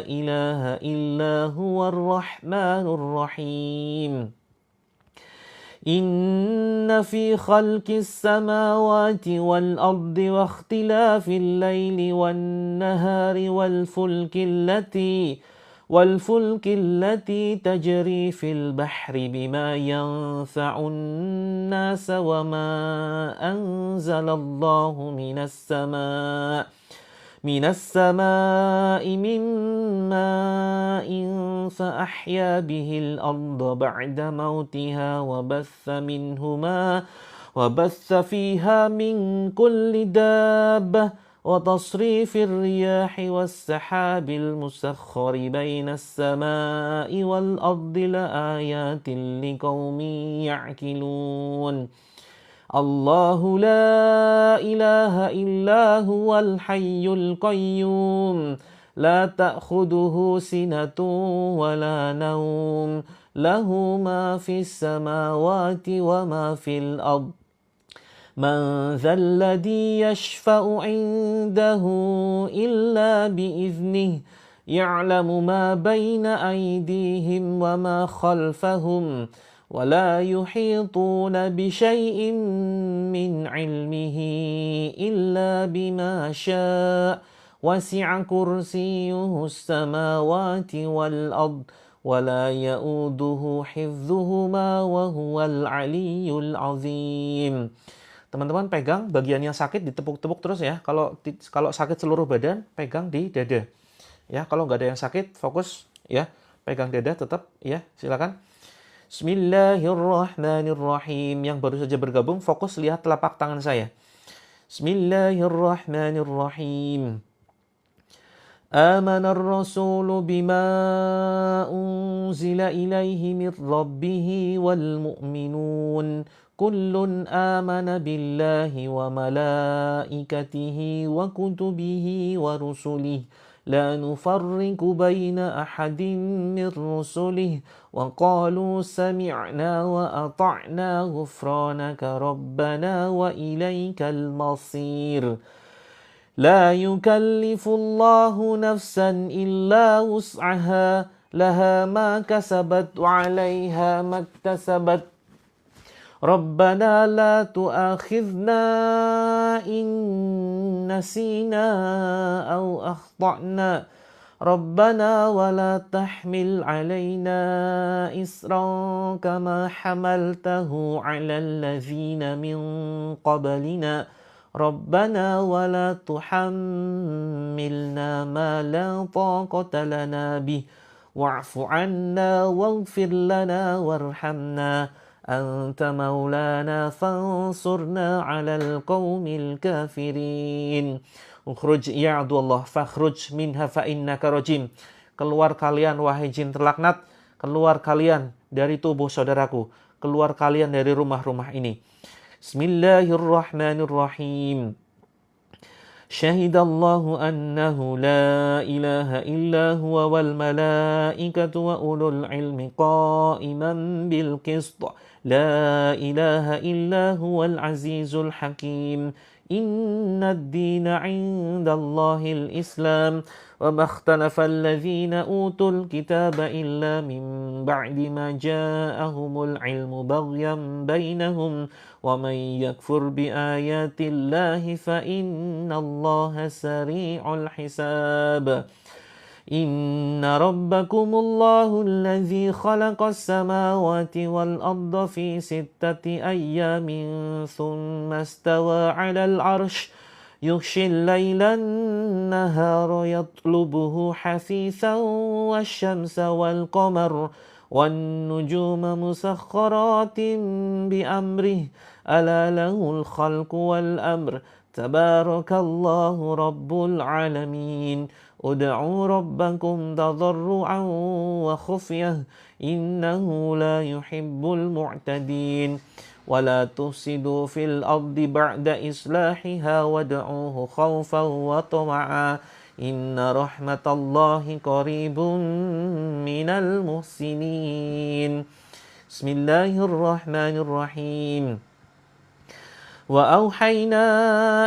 إله إلا هو الرحمن الرحيم إن في خلق السماوات والأرض واختلاف الليل والنهار والفلك التي تجري في البحر بما ينفع الناس وما أنزل الله من السماء من ماء فأحيا به الأرض بعد موتها وبث فيها من كل دابة وتصريف الرياح والسحاب المسخر بين السماء والأرض لآيات لقوم يعقلون الله لا إله إلا هو الحي القيوم لا تأخذه سنة ولا نوم له ما في السماوات وما في الأرض من ذا الذي يشفع عنده إلا بإذنه يعلم ما بين أيديهم وما خلفهم ولا يحيطون بشيء من علمه إلا بما شاء وسع كرسيه السماوات والأرض ولا يؤوده حفظهما وهو العلي العظيم. Teman-teman pegang bagian yang sakit ditepuk-tepuk terus ya. Kalau sakit seluruh badan, pegang di dada. Ya, kalau nggak ada yang sakit, fokus ya, pegang dada tetap ya. Silakan. Bismillahirrahmanirrahim. Yang baru saja bergabung, fokus lihat telapak tangan saya. Bismillahirrahmanirrahim. Amana ar-rasulu bima unzila ilaihi min rabbihi wal mu'minun. Kullun amana billahi wa malaikatihi wa kutubihi wa rusulihi. لا نفرق بين أحد من رسله وقالوا سمعنا وأطعنا غفرانك ربنا وإليك المصير لا يكلف الله نفسا إلا وسعها لها ما كسبت وعليها ما اكتسبت ربنا لا تؤاخذنا إن نسينا أو أخطأنا ربنا ولا تحمل علينا إصرا كما حملته على الذين من قبلنا ربنا ولا تحملنا ما لا طاقة لنا به واعف عنا واغفر لنا وارحمنا أنت مولانا فانصرنا على القوم الكافرين Ukhruj ya Abdullah fakhruj minha fa innaka rajim. Keluar kalian wahai jin terlaknat, keluar kalian dari tubuh saudaraku, keluar kalian dari rumah-rumah ini. Bismillahirrahmanirrahim. Syahidallahu annahu la ilaha illa huwa wal malaikatu wa ulul ilmi qa'iman bil qist. La ilaha illa huwal azizul hakim. إن الدين عند الله الإسلام وما اختلف الذين أوتوا الكتاب إلا من بعد ما جاءهم العلم بغيا بينهم ومن يكفر بآيات الله فإن الله سريع الحساب إن ربكم الله الذي خلق السماوات والأرض في 6 أيام ثم استوى على العرش يغشي الليل النهار يطلبه حثيثا والشمس والقمر والنجوم مسخرات بأمره ألا له الخلق والأمر تبارك الله رب العالمين ادعوا ربكم تضرعا وخفية إنه لا يحب المعتدين ولا تفسدوا في الأرض بعد إصلاحها وادعوه خوفا وطمعا إن رحمة الله قريب من المحسنين بسم الله الرحمن الرحيم وأوحينا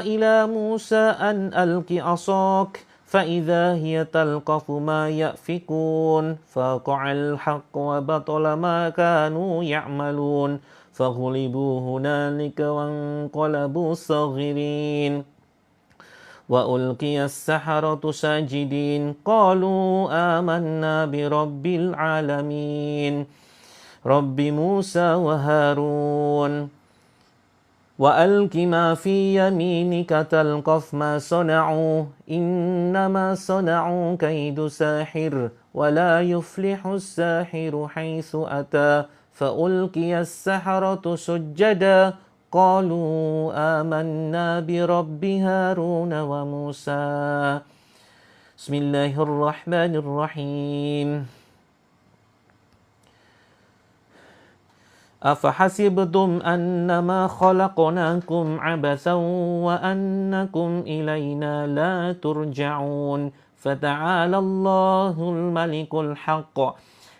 إلى موسى أن ألق عصاك فإذا هي تلقف ما يأفكون فوقع الحق وبطل ما كانوا يعملون فغلبوا هنالك وانقلبوا صاغرين وألقي السحرة ساجدين قالوا آمنا برب العالمين رب موسى وهارون وألق ما في يمينك تلقف ما صنعوا إنما صنعوا كيد ساحر ولا يفلح الساحر حيث أتى فألقي السحرة سجدا قالوا آمنا برب هارون وموسى بسم الله الرحمن الرحيم أفحسبتم أنما خلقناكم عبثا وأنكم إلينا لا ترجعون فتعالى الله الملك الحق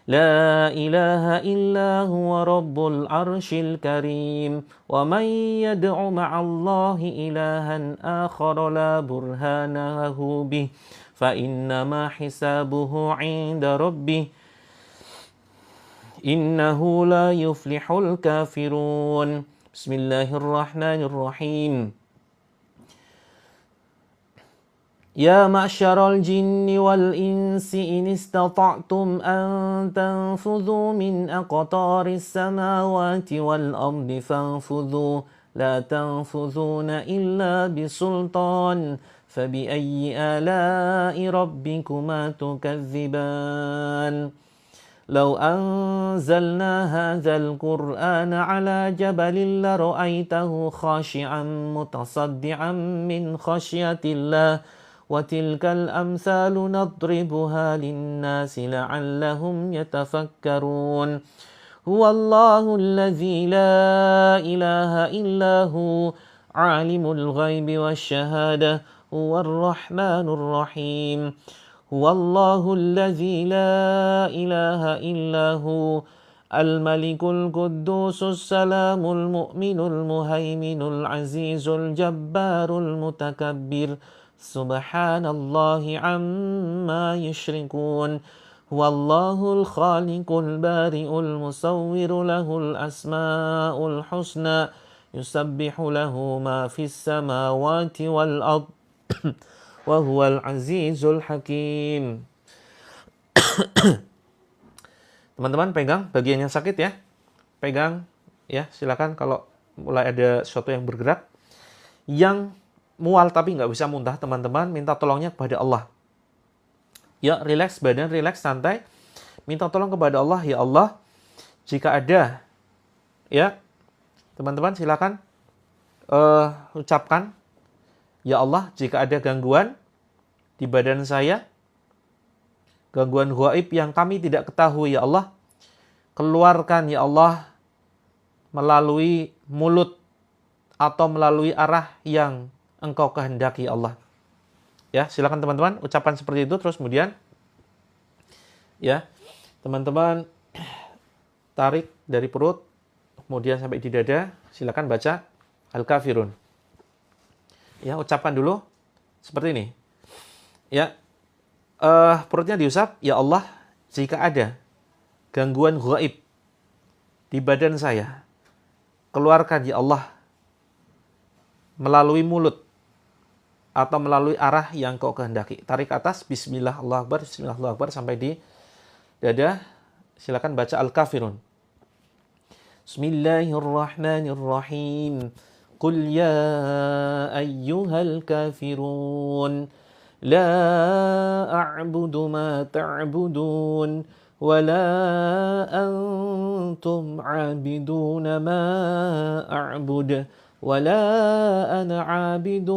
لا إله إلا هو رب العرش الكريم ومن يدع مع الله إلها آخر لا برهان له به فإنما حسابه عند ربه إنه لا يفلح الكافرون بسم الله الرحمن الرحيم يا معشر الجن والإنس إن استطعتم أن تنفذوا من أقطار السماوات والأرض فانفذوا لا تنفذون إلا بسلطان فبأي آلاء ربكما تكذبان لو أنزلنا هذا القرآن على جبل لرأيته خاشعا متصدعا من خشية الله وتلك الأمثال نضربها للناس لعلهم يتفكرون هو الله الذي لا إله إلا هو عالم الغيب والشهادة هو الرحمن الرحيم هو الله الذي لا إله إلا هو الملك القدوس السلام المؤمن المهيمن العزيز الجبار المتكبر سبحان الله عما يشركون هو الله الخالق البارئ المصور له الأسماء الحسنى يسبح له ما في السماوات والأرض Wahuwal azizul hakim. Teman-teman pegang bagian yang sakit ya. Pegang ya, silakan kalau mulai ada sesuatu yang bergerak. Yang mual tapi nggak bisa muntah, teman-teman minta tolongnya kepada Allah. Ya, relax badan, relax santai. Minta tolong kepada Allah, ya Allah, jika ada ya, teman-teman silakan ucapkan, ya Allah, jika ada gangguan di badan saya, gangguan gaib yang kami tidak ketahui, ya Allah, keluarkan, ya Allah, melalui mulut atau melalui arah yang Engkau kehendaki, ya Allah. Ya, silakan teman-teman ucapan seperti itu, terus kemudian ya, teman-teman tarik dari perut, kemudian sampai di dada, silakan baca Al-Kafirun. Ya, ucapan dulu seperti ini. Ya, perutnya diusap, ya Allah, jika ada gangguan gaib di badan saya, keluarkan, ya Allah, melalui mulut atau melalui arah yang Kau kehendaki. Tarik ke atas, Bismillah, Allahu Akbar, Bismillah, Allahu Akbar, sampai di dada. Silakan baca Al-Kafirun. Bismillahirrahmanirrahim. Qul ya ayyuhal kafirun la a'budu ma ta'budun ولا أنتم عابدون ما أعبد ولا أنا عابد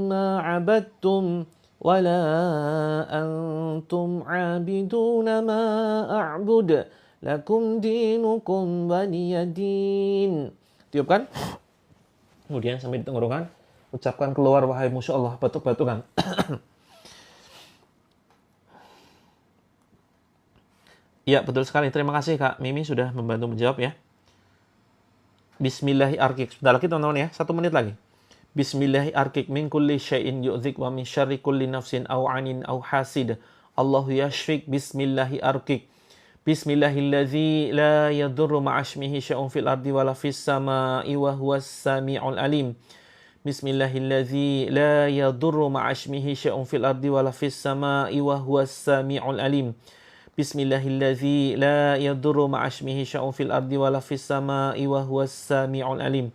ما عبدتم ولا أنتم عابدون ما أعبد لكم دينكم ولي دين. Tiupkan. Kemudian sampai di tenggorokan, ucapkan keluar wahai musuh Allah, batuk-batukan. Ya, betul sekali. Terima kasih Kak Mimi sudah membantu menjawab ya. Bismillahirrahmanirrahim. Sebentar lagi teman-teman ya, 1 menit lagi. Bismillahirrahmanirrahim. Min kulli syai'in yu'dzik wa min syarri kulli nafsin aw 'anin aw hasid. Allahu yashfik. Bismillahirrahmanirrahim. Bismillahilladzi la yadurru ma'asmihi syai'un fil ardi wala fis sama'i wa huwas sami'ul alim. Bismillahilladzi la yadurru ma'asmihi syai'un fil ardi wala fis sama'i wa huwas sami'ul alim. Bismillahilladzi la yadurru ma'asmihi syai'un fil ardi wala fis sama'i wa huwas sami'ul alim.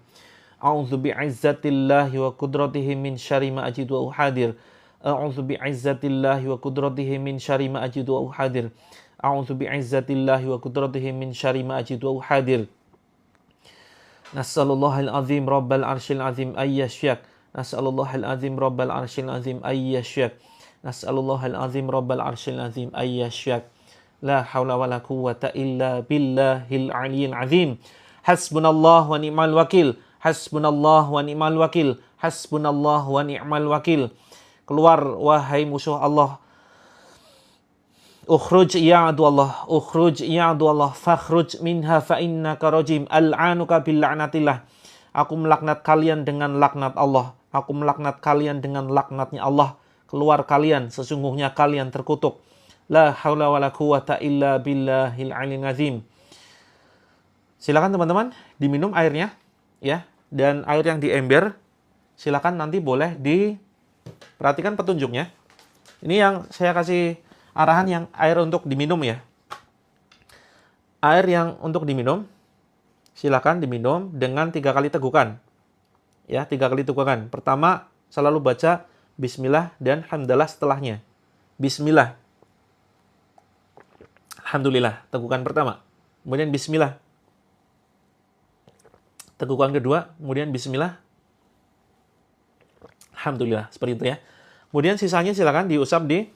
A'udzu bi'izzatillahi wa qudratihi min syarri ma ajidu wa uhadir. A'udzu bi'izzatillahi wa qudratihi min syarri ma ajidu wa uhadir. A'udzu bi'izzatillahi wa qudratihi min syarri ma ajidu wa uhadir. Nas'alullahal azim rabbal arsyil azim ayyashyak. Nas'alullahal azim rabbal arsyil azim ayyashyak. Nas'alullahal azim rabbal arsyil azim ayyashyak. La haula wala quwwata illa billahil aliyyil azim. Hasbunallah wa ni'mal wakil. Hasbunallah wa ni'mal wakil. Hasbunallah wa ni'mal wakil. Keluar wahai musuh Allah. Ukhruj ya adu Allah, ukhruj ya adu Allah, fakhruj minha fa innaka rajim, al'anuka bil la'natillah. Aku melaknat kalian dengan laknat Allah. Aku melaknat kalian dengan laknatnya Allah. Keluar kalian, sesungguhnya kalian terkutuk. La haula wala quwwata illa billahil aliyyil azim. Silakan teman-teman diminum airnya ya, dan air yang di ember silakan nanti boleh diperhatikan petunjuknya. Ini yang saya kasih arahan yang air untuk diminum ya. Air yang untuk diminum, silakan diminum dengan 3 kali tegukan. Ya, 3 kali tegukan. Pertama, selalu baca Bismillah dan Hamdalah setelahnya. Bismillah. Alhamdulillah, tegukan pertama. Kemudian Bismillah. Tegukan kedua, kemudian Bismillah. Alhamdulillah, seperti itu ya. Kemudian sisanya silakan diusap di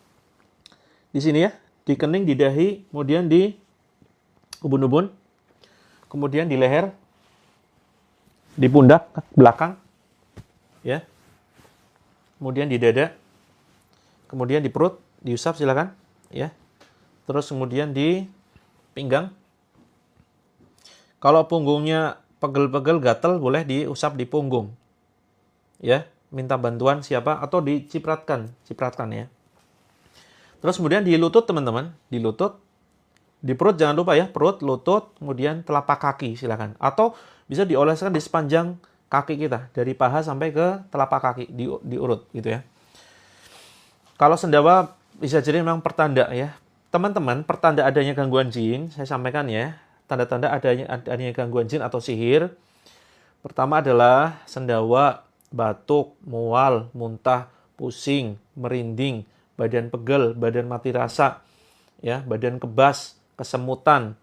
sini ya, di kening, di dahi, kemudian di ubun-ubun, kemudian di leher, di pundak belakang, ya, kemudian di dada, kemudian di perut, diusap silakan, ya, terus kemudian di pinggang. Kalau punggungnya pegel-pegel, gatel, boleh diusap di punggung, ya, minta bantuan siapa atau dicipratkan ya. Terus kemudian di lutut teman-teman, di lutut, di perut jangan lupa ya, perut, lutut, kemudian telapak kaki silakan. Atau bisa dioleskan di sepanjang kaki kita, dari paha sampai ke telapak kaki, diurut gitu ya. Kalau sendawa bisa jadi memang pertanda ya. Teman-teman, pertanda adanya gangguan jin, saya sampaikan ya, tanda-tanda adanya gangguan jin atau sihir. Pertama adalah sendawa, batuk, mual, muntah, pusing, merinding, badan pegel, badan mati rasa, ya, badan kebas, kesemutan.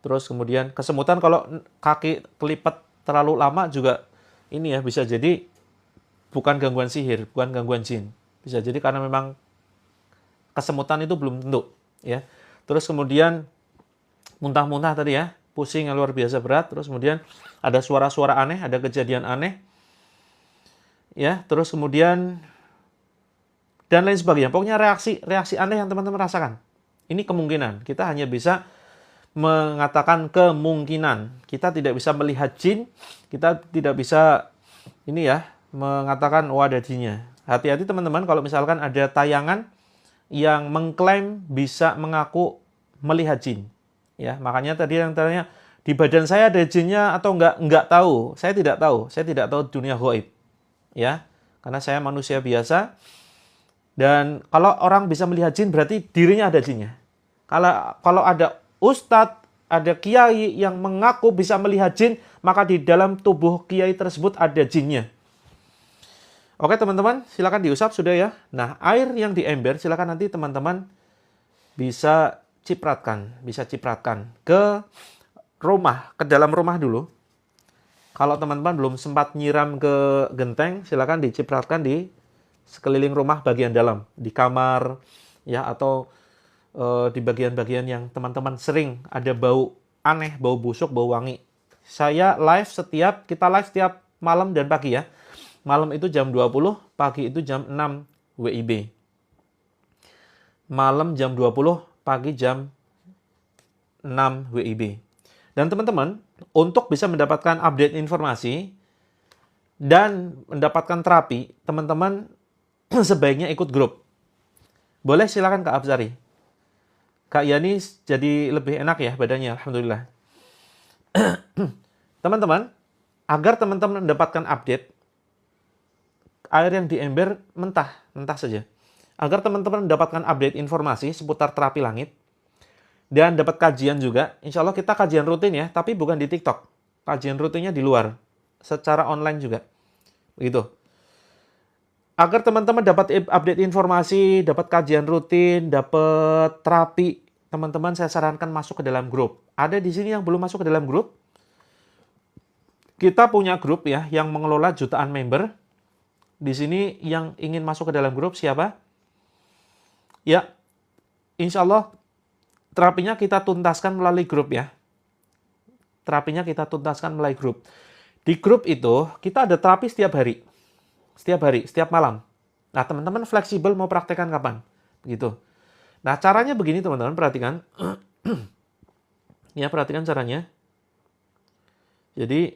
Terus kemudian kesemutan kalau kaki kelipat terlalu lama juga ini ya bisa jadi bukan gangguan sihir, bukan gangguan jin. Bisa jadi karena memang kesemutan itu belum tentu, ya. Terus kemudian muntah-muntah tadi ya, pusing yang luar biasa berat, terus kemudian ada suara-suara aneh, ada kejadian aneh. Ya, terus kemudian dan lain sebagainya. Pokoknya reaksi aneh yang teman-teman rasakan. Ini kemungkinan. Kita hanya bisa mengatakan kemungkinan. Kita tidak bisa melihat jin. Kita tidak bisa ini ya, mengatakan oh ada jinnya. Hati-hati teman-teman kalau misalkan ada tayangan yang mengklaim bisa mengaku melihat jin. Ya, makanya tadi yang tanya di badan saya ada jinnya atau enggak tahu. Saya tidak tahu. Saya tidak tahu dunia gaib. Ya, karena saya manusia biasa. Dan kalau orang bisa melihat jin berarti dirinya ada jinnya. Kalau ada ustadz, ada kiai yang mengaku bisa melihat jin, maka di dalam tubuh kiai tersebut ada jinnya. Oke teman-teman, silakan diusap sudah ya. Nah, air yang di ember silakan nanti teman-teman bisa cipratkan ke rumah, ke dalam rumah dulu. Kalau teman-teman belum sempat nyiram ke genteng, silakan dicipratkan di sekeliling rumah bagian dalam, di kamar, ya, atau di bagian-bagian yang teman-teman sering ada bau aneh, bau busuk, bau wangi. Kita live setiap malam dan pagi ya. Malam itu jam 20, pagi itu jam 6 WIB. Malam jam 20, pagi jam 6 WIB. Dan teman-teman, untuk bisa mendapatkan update informasi dan mendapatkan terapi, teman-teman sebaiknya ikut grup. Boleh silakan Kak Absari. Kak Yani jadi lebih enak ya badannya, alhamdulillah. Teman-teman, agar teman-teman mendapatkan update, air yang di ember mentah saja. Agar teman-teman mendapatkan update informasi seputar terapi langit, dan dapat kajian juga. Insya Allah kita kajian rutin ya, tapi bukan di TikTok. Kajian rutinnya di luar, secara online juga. Begitu. Agar teman-teman dapat update informasi, dapat kajian rutin, dapat terapi, teman-teman saya sarankan masuk ke dalam grup. Ada di sini yang belum masuk ke dalam grup? Kita punya grup ya, yang mengelola jutaan member. Di sini yang ingin masuk ke dalam grup siapa? Ya, insya Allah terapinya kita tuntaskan melalui grup ya. Terapinya kita tuntaskan melalui grup. Di grup itu kita ada terapi setiap hari. Setiap malam. Nah, teman-teman fleksibel mau praktekkan kapan? Begitu. Nah, caranya begini teman-teman, perhatikan. Ya, perhatikan caranya. Jadi,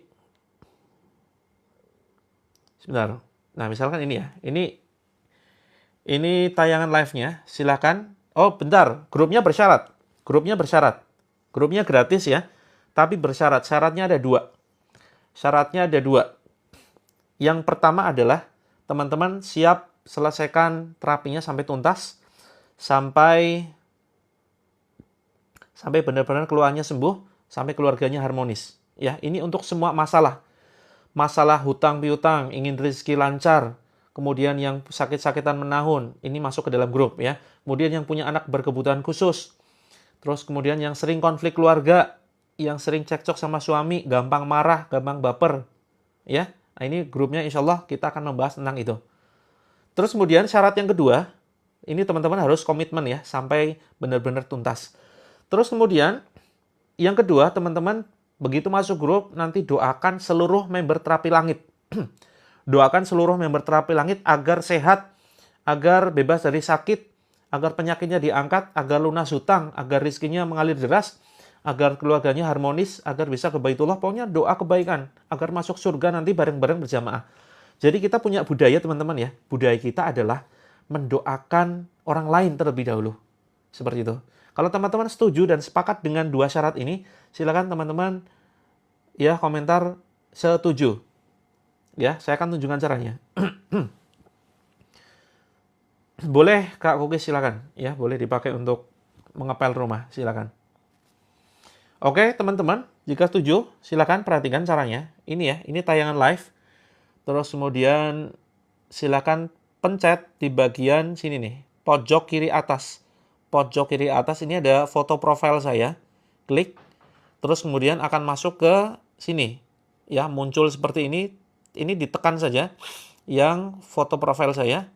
sebentar. Nah, misalkan ini ya. Ini tayangan live-nya. Silakan. Oh, bentar. Grupnya bersyarat. Grupnya gratis ya. Tapi bersyarat. Syaratnya ada dua. Yang pertama adalah teman-teman siap selesaikan terapinya sampai tuntas. Sampai benar-benar keluarnya sembuh. Sampai keluarganya harmonis. Ya, ini untuk semua masalah. Masalah hutang piutang, ingin rezeki lancar. Kemudian yang sakit-sakitan menahun. Ini masuk ke dalam grup ya. Kemudian yang punya anak berkebutuhan khusus. Terus kemudian yang sering konflik keluarga. Yang sering cekcok sama suami. Gampang marah, gampang baper. Ya. Nah, ini grupnya insya Allah kita akan membahas tentang itu. Terus kemudian syarat yang kedua, ini teman-teman harus komitmen ya, sampai benar-benar tuntas. Terus kemudian, yang kedua teman-teman, begitu masuk grup, nanti doakan seluruh member terapi langit. Doakan seluruh member terapi langit agar sehat, agar bebas dari sakit, agar penyakitnya diangkat, agar lunas hutang, agar rizkinya mengalir deras, agar keluarganya harmonis, agar bisa ke Baitullah. Pokoknya doa kebaikan, agar masuk surga nanti bareng-bareng berjamaah. Jadi kita punya budaya teman-teman ya. Budaya kita adalah mendoakan orang lain terlebih dahulu. Seperti itu. Kalau teman-teman setuju dan sepakat dengan dua syarat ini, silakan teman-teman ya komentar setuju. Ya, saya akan tunjukkan caranya. Boleh Kak Kukis silakan. Ya, boleh dipakai untuk mengepel rumah, silakan. Oke, teman-teman, jika setuju, silakan perhatikan caranya. Ini ya, ini tayangan live. Terus kemudian silakan pencet di bagian sini nih, pojok kiri atas. Pojok kiri atas ini ada foto profil saya. Klik. Terus kemudian akan masuk ke sini. Ya, muncul seperti ini. Ini ditekan saja yang foto profil saya.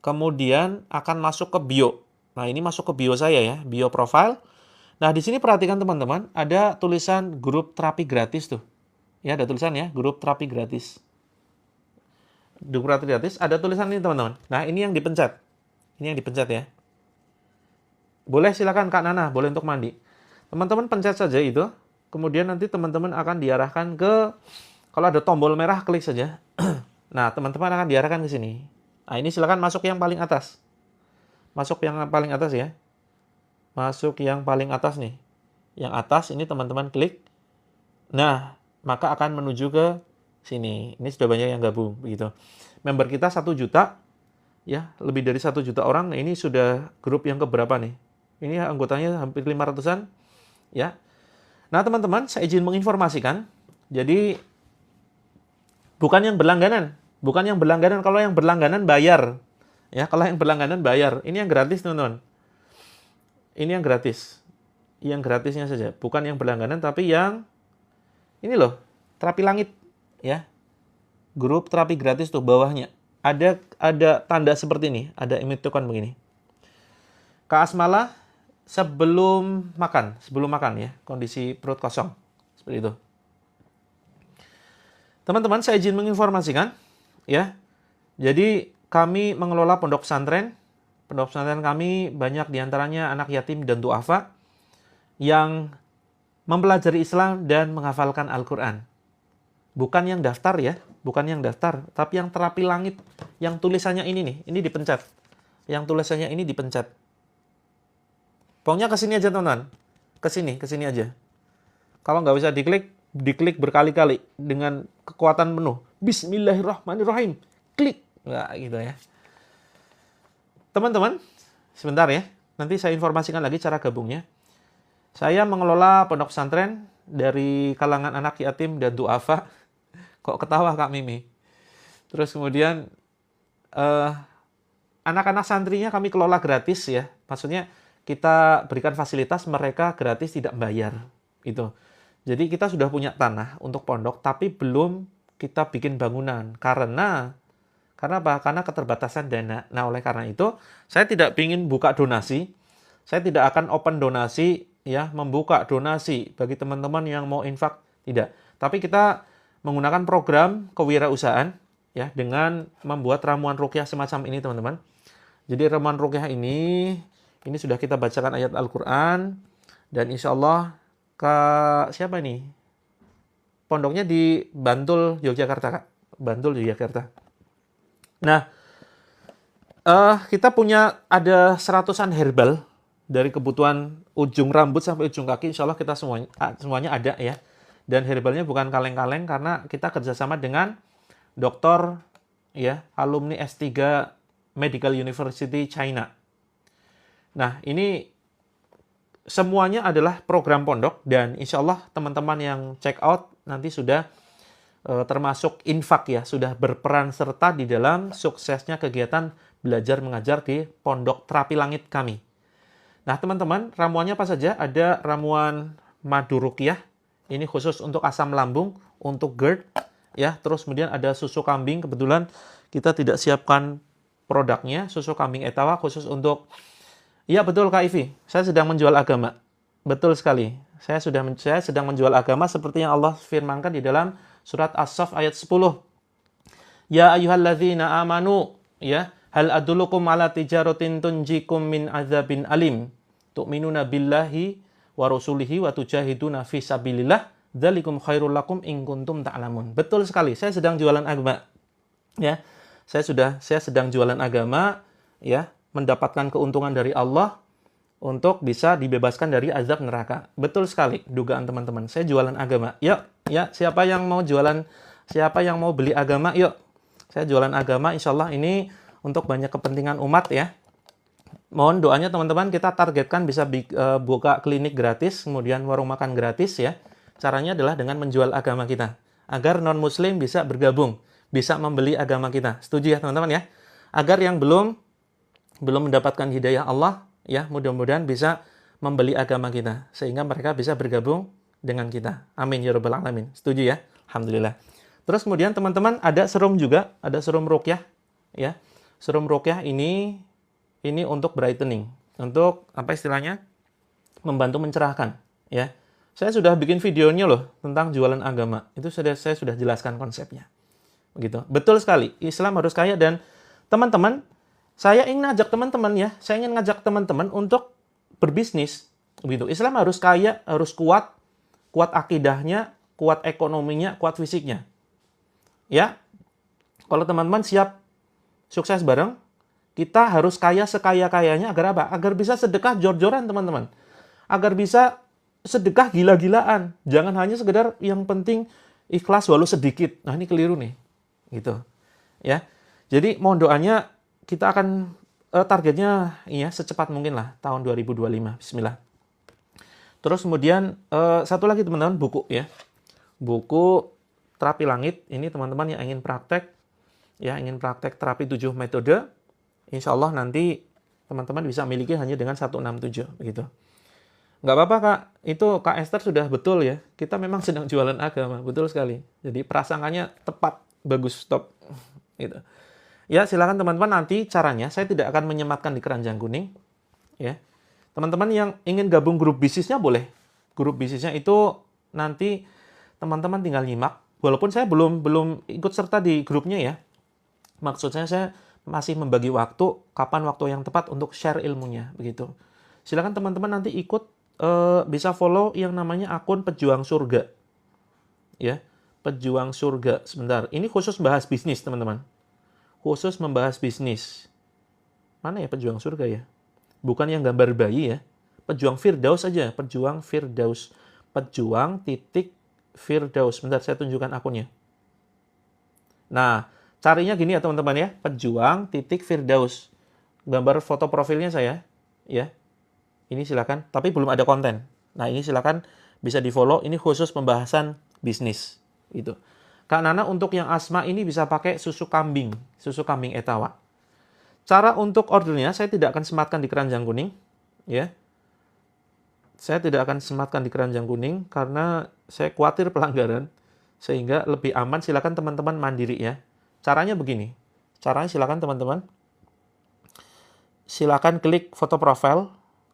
Kemudian akan masuk ke bio. Nah, ini masuk ke bio saya ya, bio profile. Nah, di sini perhatikan teman-teman, ada tulisan grup terapi gratis tuh. Ya, ada tulisan ya, grup terapi gratis. Grup terapi gratis, ada tulisan ini teman-teman. Nah, ini yang dipencet. Ini yang dipencet ya. Boleh silakan Kak Nana, boleh untuk mandi. Teman-teman pencet saja itu. Kemudian nanti teman-teman akan diarahkan ke, kalau ada tombol merah, klik saja. Nah, teman-teman akan diarahkan ke sini. Nah, ini silakan masuk yang paling atas. Masuk yang paling atas ya. Masuk yang paling atas nih. Yang atas ini teman-teman klik. Nah, maka akan menuju ke sini. Ini sudah banyak yang gabung begitu. Member kita 1 juta ya, lebih dari 1 juta orang. Nah, ini sudah grup yang keberapa nih? Ini anggotanya hampir 500-an ya. Nah, teman-teman, saya izin menginformasikan. Jadi bukan yang berlangganan. Kalau yang berlangganan bayar. Ya, kalau yang berlangganan bayar. Ini yang gratis, teman-teman. Ini yang gratis. yang gratisnya saja, bukan yang berlangganan, tapi yang ini loh, terapi langit, ya. Grup terapi gratis tuh bawahnya. Ada tanda seperti ini, ada emoticon begini. Kak Asmala sebelum makan ya, kondisi perut kosong. Seperti itu. Teman-teman, saya izin menginformasikan, ya. Jadi, kami mengelola pondok pesantren. Pondok pesantren kami banyak diantaranya anak yatim dan duafa yang mempelajari Islam dan menghafalkan Al-Quran. Bukan yang daftar ya, bukan yang daftar, tapi yang terapi langit, yang tulisannya ini nih, ini dipencet. Yang tulisannya ini dipencet. Pokoknya ke sini aja teman-teman. Ke sini aja. Kalau nggak bisa diklik berkali-kali dengan kekuatan penuh. Bismillahirrahmanirrahim. Klik. Nah, gitu ya. Teman-teman, sebentar ya. Nanti saya informasikan lagi cara gabungnya. Saya mengelola pondok pesantren dari kalangan anak yatim dan duafa. Kok ketawa Kak Mimi? Terus kemudian anak-anak santrinya kami kelola gratis ya. Maksudnya kita berikan fasilitas mereka gratis tidak bayar. Itu. Jadi kita sudah punya tanah untuk pondok tapi belum kita bikin bangunan. Karena apa? Karena keterbatasan dana. Nah, oleh karena itu saya tidak ingin buka donasi. Saya tidak akan open donasi ya, membuka donasi bagi teman-teman yang mau infak, tidak. Tapi kita menggunakan program kewirausahaan ya dengan membuat ramuan ruqyah semacam ini, teman-teman. Jadi ramuan ruqyah ini sudah kita bacakan ayat Al-Qur'an dan insya Allah ke siapa ini? Pondoknya di Bantul, Yogyakarta, Kak. Bantul, Yogyakarta. Nah, kita punya ada 100-an herbal dari kebutuhan ujung rambut sampai ujung kaki, insya Allah kita semuanya ada ya. Dan herbalnya bukan kaleng-kaleng karena kita kerjasama dengan dokter ya, alumni S3 Medical University China. Nah, ini semuanya adalah program pondok dan insya Allah teman-teman yang check out nanti sudah termasuk infak ya, sudah berperan serta di dalam suksesnya kegiatan belajar mengajar di pondok terapi langit kami. Nah, teman-teman, ramuannya apa saja? Ada ramuan madu ruqyah, ini khusus untuk asam lambung, untuk GERD, ya. Terus kemudian ada susu kambing, kebetulan kita tidak siapkan produknya, susu kambing etawa khusus untuk, iya betul Kak Ivi, saya sedang menjual agama. Betul sekali, saya sedang menjual agama seperti yang Allah firmankan di dalam surat As-Saff ayat 10. Ya ayyuhalladzina amanu, ya, hal adullukum ala tijaratin tunjikum min adzabin alim. Tu'minuna billahi wa rasulihi wa tujahiduna fi sabilillah. Dzalikum khairul lakum in kuntum ta'lamun. Betul sekali, saya sedang jualan agama. Ya. Saya sedang jualan agama, ya, mendapatkan keuntungan dari Allah untuk bisa dibebaskan dari azab neraka. Betul sekali dugaan teman-teman. Saya jualan agama. Yuk, ya, siapa yang mau beli agama? Yuk. Saya jualan agama, insya Allah ini untuk banyak kepentingan umat ya. Mohon doanya teman-teman, kita targetkan bisa buka klinik gratis, kemudian warung makan gratis ya. Caranya adalah dengan menjual agama kita. Agar non-muslim bisa bergabung, bisa membeli agama kita. Setuju ya teman-teman ya? Agar yang belum mendapatkan hidayah Allah, ya mudah-mudahan bisa membeli agama kita. Sehingga mereka bisa bergabung dengan kita. Amin ya rabbal alamin. Setuju ya? Alhamdulillah. Terus kemudian teman-teman ada serum juga, ada serum ruqyah ya. Serum ruqyah ini untuk brightening, untuk apa istilahnya? Membantu mencerahkan ya. Saya sudah bikin videonya loh tentang jualan agama. Itu saya sudah jelaskan konsepnya. Begitu. Betul sekali. Islam harus kaya dan teman-teman, saya ingin ngajak teman-teman ya. Saya ingin ngajak teman-teman untuk berbisnis. Begitu. Islam harus kaya, harus kuat akidahnya, kuat ekonominya, kuat fisiknya. Ya, kalau teman-teman siap sukses bareng, kita harus kaya sekaya-kayanya agar apa? Agar bisa sedekah jor-joran teman-teman. Agar bisa sedekah gila-gilaan. Jangan hanya sekedar yang penting ikhlas walau sedikit. Nah ini keliru nih. Gitu. Ya. Jadi mohon doanya kita akan targetnya ya secepat mungkin lah tahun 2025. Bismillah. Terus kemudian satu lagi teman-teman, buku ya. Buku Terapi Langit, ini teman-teman yang ingin praktek terapi 7 metode, insya Allah nanti teman-teman bisa miliki hanya dengan 167 begitu. Nggak apa-apa Kak, itu Kak Esther sudah betul ya. Kita memang sedang jualan agama, betul sekali. Jadi prasangkanya tepat, bagus, stop. Gitu. Ya silakan teman-teman, nanti caranya saya tidak akan menyematkan di keranjang kuning. Ya, teman-teman yang ingin gabung grup bisnisnya boleh. Grup bisnisnya itu nanti teman-teman tinggal nyimak. Walaupun saya belum ikut serta di grupnya ya. Maksudnya saya masih membagi waktu, kapan waktu yang tepat untuk share ilmunya, begitu. Silakan teman-teman nanti ikut, bisa follow yang namanya akun Pejuang Surga. Ya, Pejuang Surga. Sebentar, ini khusus bahas bisnis, teman-teman. Khusus membahas bisnis. Mana ya Pejuang Surga ya? Bukan yang gambar bayi ya. Pejuang Firdaus aja, Pejuang Firdaus. Pejuang titik Firdaus. Sebentar, saya tunjukkan akunnya. Nah, carinya gini ya teman-teman ya, Pejuang titik Firdaus. Gambar foto profilnya saya, ya. Ini silakan, tapi belum ada konten. Nah, ini silakan bisa di-follow. Ini khusus pembahasan bisnis, gitu. Kak Nana, untuk yang asma ini bisa pakai susu kambing Etawa. Cara untuk ordernya saya tidak akan sematkan di keranjang kuning, ya. Saya tidak akan sematkan di keranjang kuning karena saya khawatir pelanggaran, sehingga lebih aman. Silakan teman-teman mandiri ya. Caranya begini. Caranya silakan teman-teman. Silakan klik foto profil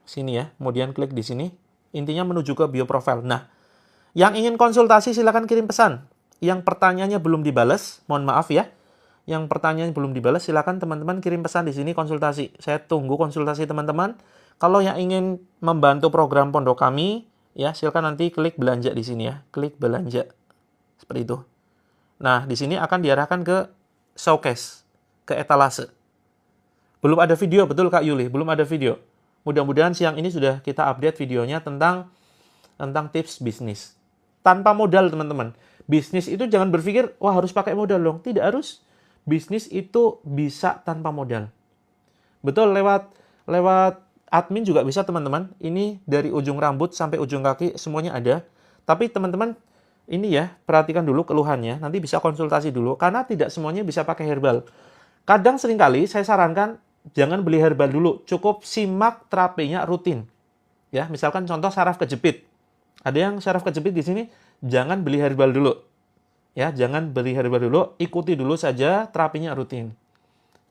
sini ya, kemudian klik di sini. Intinya menuju ke bio profile. Nah, yang ingin konsultasi silakan kirim pesan. Yang pertanyaannya belum dibalas, mohon maaf ya. Yang pertanyaan belum dibalas, silakan teman-teman kirim pesan di sini konsultasi. Saya tunggu konsultasi teman-teman. Kalau yang ingin membantu program pondok kami, ya silakan nanti klik belanja di sini ya. Klik belanja. Seperti itu. Nah, di sini akan diarahkan ke showcase, ke etalase. Belum ada video, betul Kak Yuli, belum ada video. Mudah-mudahan siang ini sudah kita update videonya tentang tips bisnis. Tanpa modal, teman-teman. Bisnis itu jangan berpikir, wah harus pakai modal dong. Tidak harus. Bisnis itu bisa tanpa modal. Betul, lewat admin juga bisa, teman-teman. Ini dari ujung rambut sampai ujung kaki, semuanya ada. Tapi teman-teman, ini ya, perhatikan dulu keluhannya. Nanti bisa konsultasi dulu, karena tidak semuanya bisa pakai herbal. Kadang seringkali saya sarankan, jangan beli herbal dulu. Cukup simak terapinya rutin. Ya, misalkan contoh saraf kejepit. Ada yang saraf kejepit di sini, jangan beli herbal dulu. Ya, jangan beli herbal dulu, ikuti dulu saja terapinya rutin.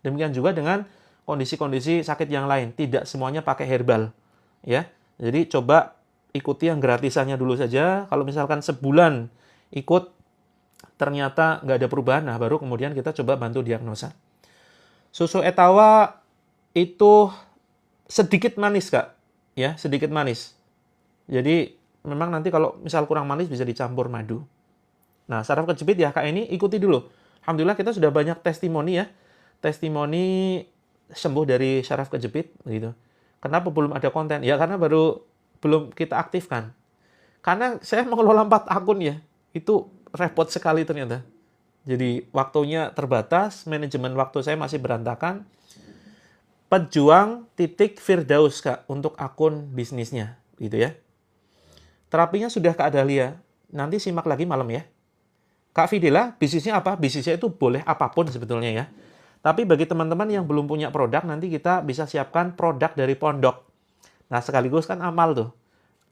Demikian juga dengan kondisi-kondisi sakit yang lain, tidak semuanya pakai herbal. Ya, jadi coba ikuti yang gratisannya dulu saja. Kalau misalkan sebulan ikut, ternyata nggak ada perubahan, nah baru kemudian kita coba bantu diagnosa. Susu Etawa itu sedikit manis, Kak. Ya, sedikit manis. Jadi, memang nanti kalau misal kurang manis bisa dicampur madu. Nah, saraf kejepit ya, Kak, ini ikuti dulu. Alhamdulillah kita sudah banyak testimoni ya. Testimoni sembuh dari saraf kejepit gitu. Kenapa belum ada konten? Ya karena belum kita aktifkan. Karena saya mengelola 4 akun ya. Itu repot sekali ternyata. Jadi waktunya terbatas, manajemen waktu saya masih berantakan. Pejuang titik Firdaus Kak untuk akun bisnisnya gitu ya. Terapinya sudah Kak Dahlia. Nanti simak lagi malam ya. Kak Fidela, bisnisnya apa? Bisnisnya itu boleh apapun sebetulnya ya. Tapi bagi teman-teman yang belum punya produk, nanti kita bisa siapkan produk dari pondok. Nah, sekaligus kan amal tuh.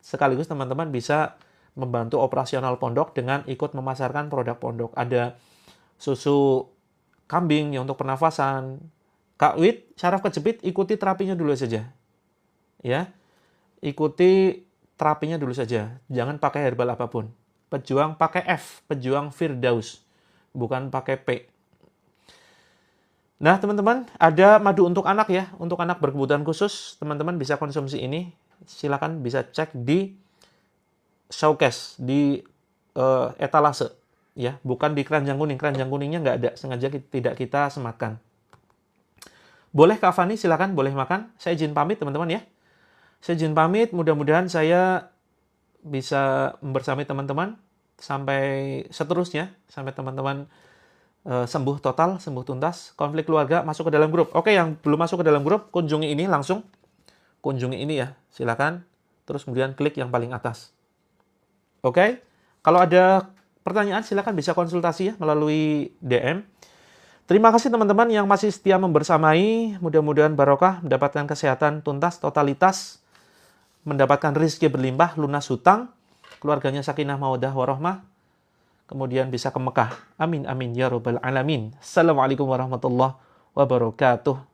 Sekaligus teman-teman bisa membantu operasional pondok dengan ikut memasarkan produk pondok. Ada susu kambing yang untuk pernafasan. Kak Wid, saraf kejepit, ikuti terapinya dulu saja. Ya, ikuti terapinya dulu saja. Jangan pakai herbal apapun. Pejuang pakai F, Pejuang Firdaus. Bukan pakai P. Nah, teman-teman, ada madu untuk anak ya. Untuk anak berkebutuhan khusus, teman-teman bisa konsumsi ini. Silakan bisa cek di showcase, di etalase. Ya, bukan di keranjang kuning. Keranjang kuningnya nggak ada, sengaja tidak kita sematkan. Boleh Kak Fani, silakan, boleh makan. Saya izin pamit, teman-teman ya. Saya izin pamit, mudah-mudahan saya bisa bersama teman-teman sampai seterusnya, sampai teman-teman sembuh total, sembuh tuntas. Konflik keluarga masuk ke dalam grup. Oke, yang belum masuk ke dalam grup, kunjungi ini langsung. Kunjungi ini ya, silakan. Terus kemudian klik yang paling atas. Oke, kalau ada pertanyaan silakan bisa konsultasi ya melalui DM. Terima kasih teman-teman yang masih setia membersamai. Mudah-mudahan barokah, mendapatkan kesehatan tuntas, totalitas. mendapatkan rezeki berlimpah, lunas hutang, keluarganya sakinah mawaddah warahmah, kemudian bisa ke Mekah. Amin amin ya rabbal alamin. Assalamualaikum warahmatullahi wabarakatuh.